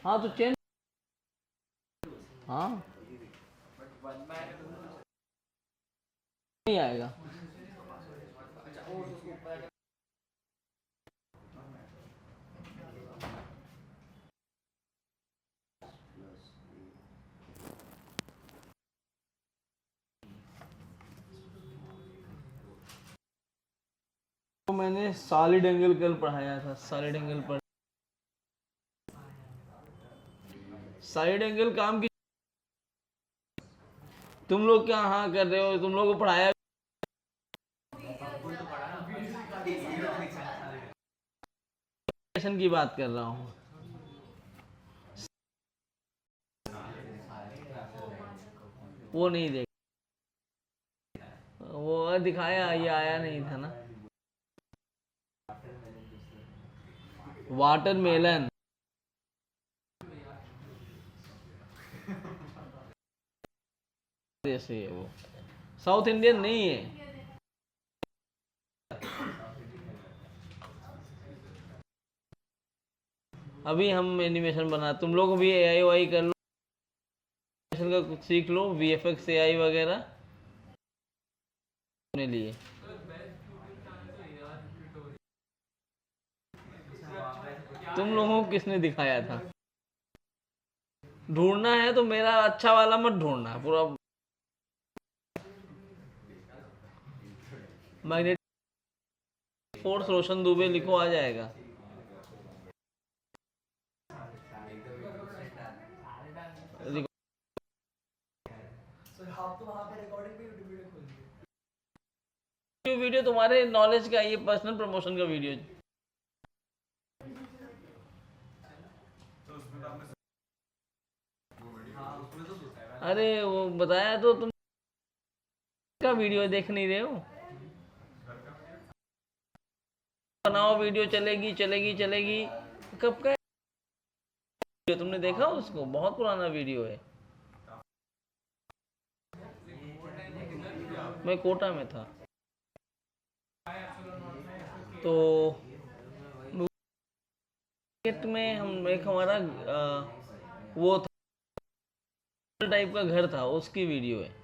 हाँ तो चेंज, हाँ नहीं आएगा। तो मैंने सॉलिड एंगल कल पढ़ाया था, सॉलिड एंगल पर साइड एंगल काम की। तुम लोग क्या हाँ कर रहे हो, तुम लोग को पढ़ाया की बात कर रहा हूँ। वो नहीं देख, वो दिखाया, ये आया नहीं था ना। वाटरमेलन, जैसे है वो, साउथ इंडियन नहीं है। अभी हम एनिमेशन बना, तुम लोग भी एआई वाई कर लो, एनिमेशन का कुछ सीख लो, वीएफएक्स एआई वगैरह अपने लिए। तुम लोगों को किसने दिखाया था? ढूंढना है तो मेरा अच्छा वाला मत ढूंढना, पूरा मैग्नेटिक फोर्स रोशन दुबे लिखो, आ जाएगा। आप तो वहाँ पे रिकॉर्डिंग भी यूट्यूब वीडियो खोल दिए। वीडियो तुम्हारे नॉलेज का, ये पर्सनल प्रमोशन का वीडियो। तो उसमें तो आपने अरे वो बताया तो तुम का वीडियो देख नहीं रहे हो। बनाओ वीडियो, चलेगी चलेगी चलेगी, कब का वीडियो तुमने देखा उसको? बहुत पुराना वीडियो है। मैं कोटा में था तो मार्केट में हम एक हमारा वो था टाइप का घर था, उसकी वीडियो है।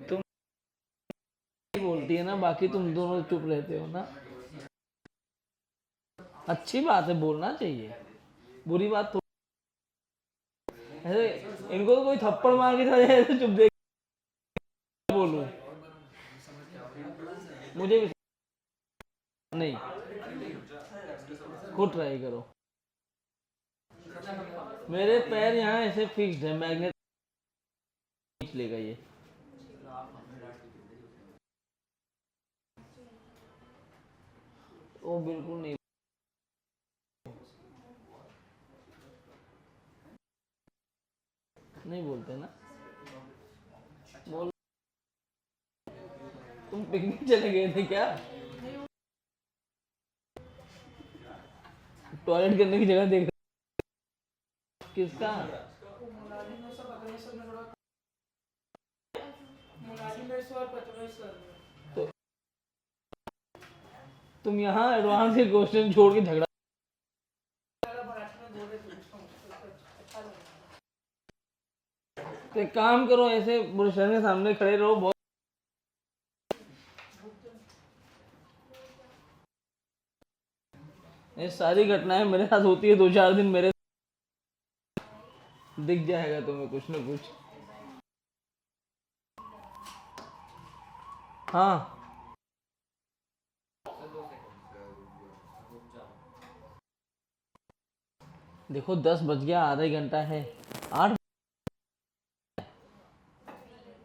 तुम बोलती है ना, बाकी तुम दोनों चुप रहते हो ना। अच्छी बात है, बोलना चाहिए, बुरी बात तो ऐसे। इनको तो कोई थप्पड़ मार के चले जाए तो चुप देख बोलूं, मुझे भी नहीं। खुद ट्राई करो। मेरे पैर यहाँ ऐसे फिक्स्ड है, मैग्नेट खींच लेगा ये। वो बिल्कुल नहीं, नहीं बोलते ना। बोल, तुम पिकनिक चले गए थे क्या? टॉयलेट करने की जगह देख किसका? मोनाली में सब 15 में थोड़ा, मोनाली में 100 और 15 में। तो तुम यहाँ एडवांस के क्वेश्चन छोड़ के झगड़ा। तो एक काम करो, ऐसे बुरशर के सामने खड़े रहो, बहुत ये सारी घटनाएं मेरे साथ होती है, 2-4 दिन मेरे दिख जाएगा तुम्हें कुछ ना कुछ। हाँ देखो 10 बज गया, आधा ही घंटा है, 8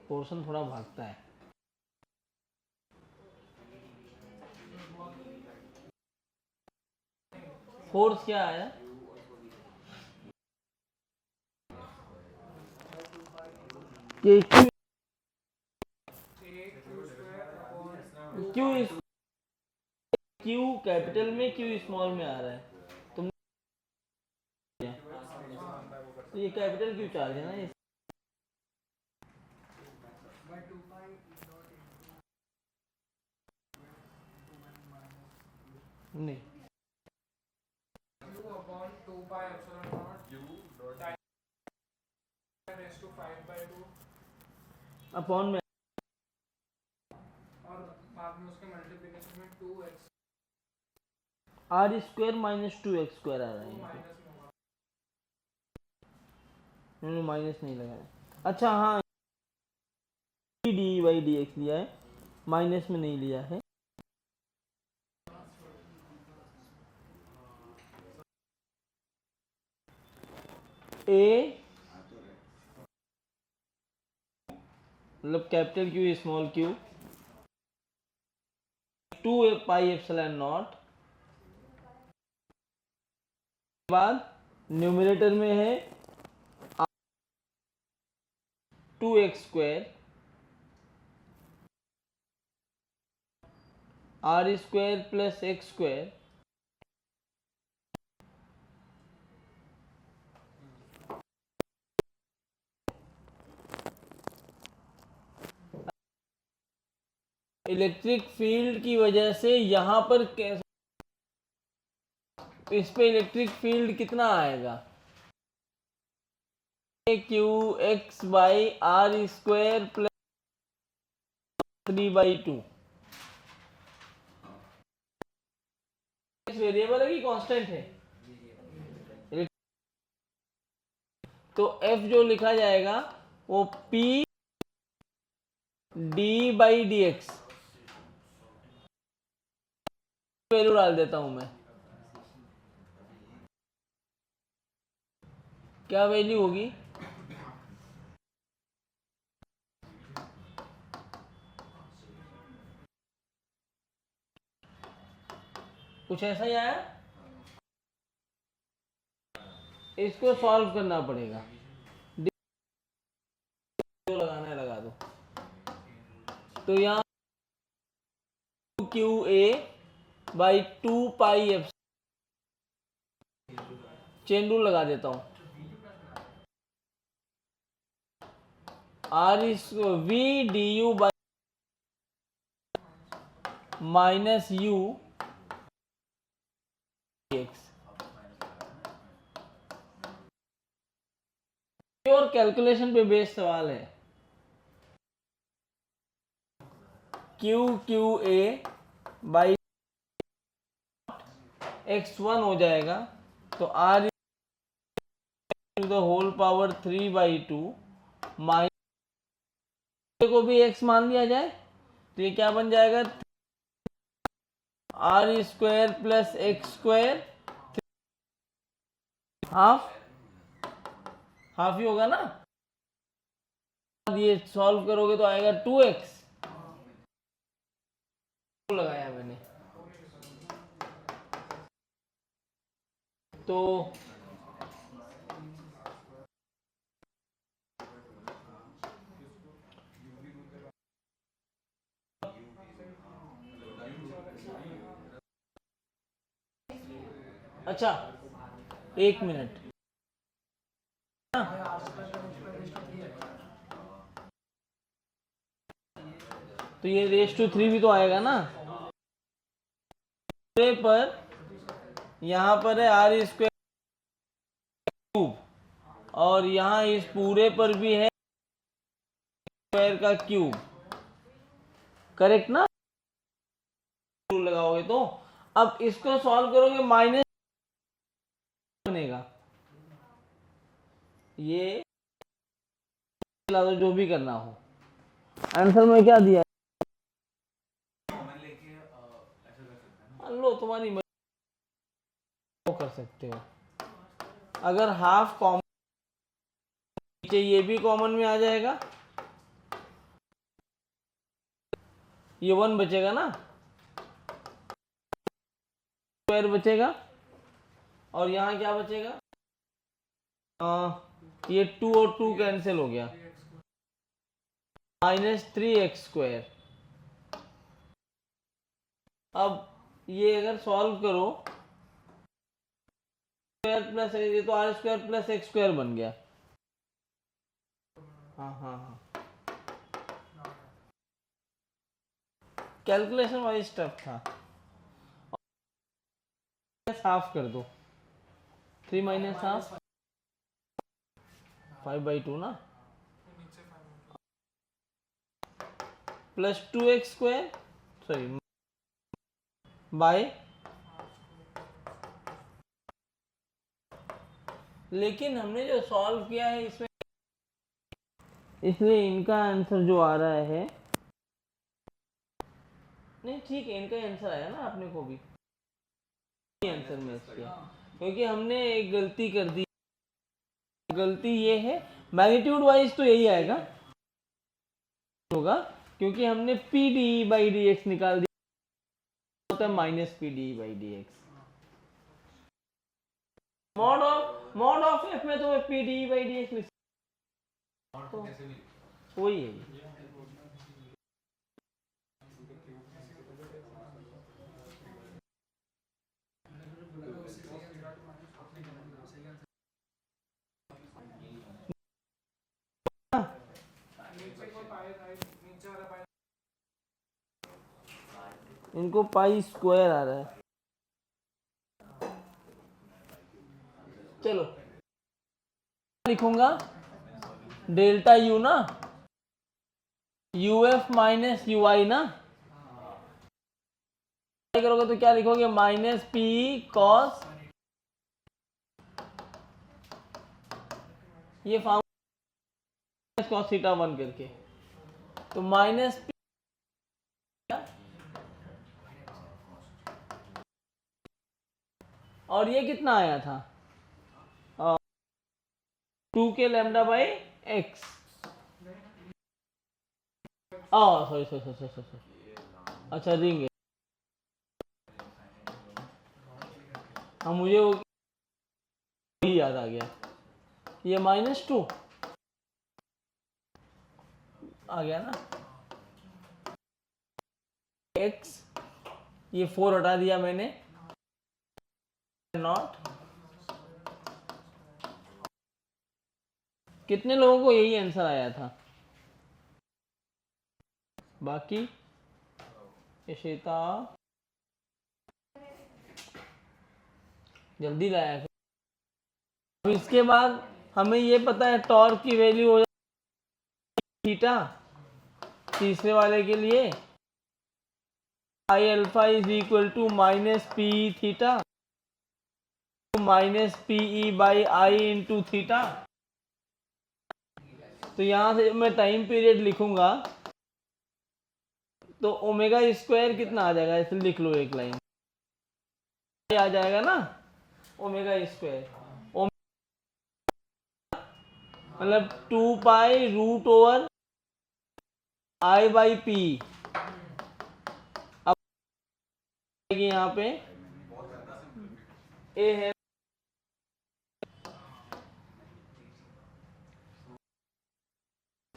पोर्शन थोड़ा भागता है। फोर्स क्या आया? कि क्यू इस क्यू कैपिटल में, क्यू स्मॉल में आ रहा है, तुम तो ये कैपिटल क्यू चार्ज है ना ये। नहीं, upon 2 pi epsilon naught u dot raised to 5/2 upon में और बाद में उसके मल्टीप्लिकेशन में 2x R square minus 2x square आ रहा है यहाँ माइनस में होगा। पे, मैंने माइनस नहीं लगाया। अच्छा हाँ, डी बाई डी एक्स लिया है, माइनस में नहीं लिया है। ए मतलब capital q small q pi epsilon naught, बाद न्यूमरेटर में है 2x square r square plus x square electric field की वजह से यहां पर इस पे इलेक्ट्रिक फील्ड कितना आएगा, q x by r square plus 3/2। Variable है कि कांस्टेंट है? तो F जो लिखा जाएगा वो P d/dx, वैल्यू डाल देता हूं मैं, क्या वैल्यू होगी, कुछ ऐसा ही आया। इसको सॉल्व करना पड़ेगा, जो लगाना है लगा दो। तो यहाँ q a by 2πf, chain rule लगा देता हूं, r v d u by minus u x. और कैलकुलेशन पे बेस्ड सवाल है, क्यू ए बाई x1 हो जाएगा, तो r to the whole power 3/2 minus को भी x मान लिया जाए तो ये क्या बन जाएगा, R square plus x square, half half ही होगा ना। ये सॉल्व करोगे तो आएगा 2x, लगाया मैंने। तो अच्छा, एक मिनट, तो ये रेस टू 3 भी तो आएगा ना। पूरे पर यहां पर है आर स्क्वायर क्यूब, और यहां इस पूरे पर भी है स्क्वायर का क्यूब, करेक्ट ना, लगाओगे तो। अब इसको सॉल्व करोगे माइनस बनेगा, ये ला दो, जो भी करना हो। आंसर में क्या दिया, लो तुम्हारी मर्जी, कर सकते हो। अगर हाफ कॉमन, नीचे ये भी कॉमन में आ जाएगा, ये 1 बचेगा ना, स्क्वायर बचेगा, और यहां क्या बचेगा, ये 2 और 2 कैंसिल हो गया, -3x स्क्वायर। अब ये अगर सॉल्व करो, स्क्वायर प्लस ये तो r square plus x square बन गया। हाँ हाँ हाँ, कैलकुलेशन वाइज टफ था। हाफ कर दो, 3 माइनस हाफ 5/2 ना, plus 2x square, sorry bye, लेकिन हमने जो सॉल्व किया है इसमें, इसलिए इनका आंसर जो आ रहा है, नहीं ठीक है, इनका आंसर आया ना, अपने को भी आंसर में इसका, क्योंकि हमने एक गलती कर दी। गलती ये है, मैग्नीट्यूड वाइज तो यही आएगा होगा, क्योंकि हमने P D by D x निकाल दिया। होता है minus P D by D x. Mod of F में तो P D by D x लिख तो वही है। इनको पाई स्क्वायर आ रहा है। चलो लिखूंगा डेल्टा यू ना, यू एफ माइनस यू आई ना, करोगे तो क्या लिखोगे माइनस पी कॉस, ये फॉर्म कॉस थीटा 1 करके, तो माइनस पी और ये कितना आया था 2k lambda by x. Sorry अच्छा रिंग है। हाँ मुझे वो याद आ गया, ये -2 आ गया ना, x ये 4 हटा दिया मैंने, नॉट। कितने लोगों को यही आंसर आया था? बाकी इशिता जल्दी लाया। अब इसके बाद हमें ये पता है टॉर्क की वैल्यू हो जाएगी थीटा, तीसरे वाले के लिए I alpha is equal to minus P theta minus P E by I into theta. तो यहां से मैं टाइम पीरियड लिखूंगा तो ओमेगा स्क्वायर कितना आ जाएगा, इसे लिख लो एक लाइन आ जाएगा ना, ओमेगा स्क्वायर मतलब 2 pi root over I by P. अब यहाँ पे ए है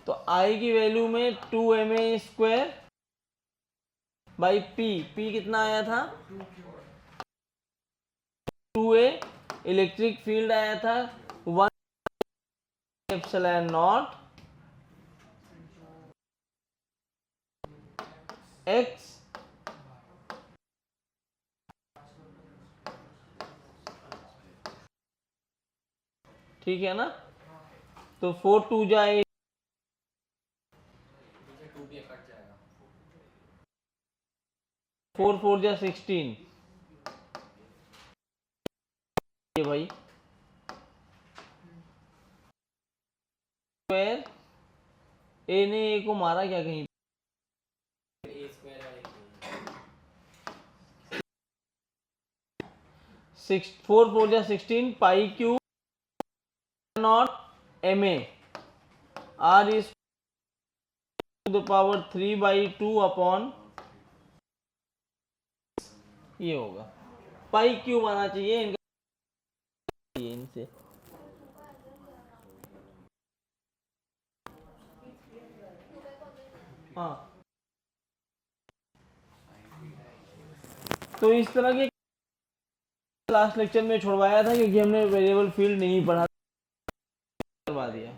तो आई की वैल्यू में 2ma स्क्वायर बाई पी कितना आया था 2a, इलेक्ट्रिक फील्ड आया था 1 एप्सिलॉन नॉट x ठीक है ना। तो 4 2 जाए 4 4 जा 16 ये भाई स्क्वायर ए ने ए को मारा क्या कहीं 4 4 जा 16 pi Q naught M A R is to the power 3/2 upon ये होगा पाई क्यूब आना चाहिए इनका इनसे। हाँ तो इस तरह के लास्ट लेक्चर में छुड़वाया था क्योंकि हमने वेरिएबल फील्ड नहीं पढ़ा, करवा दिया।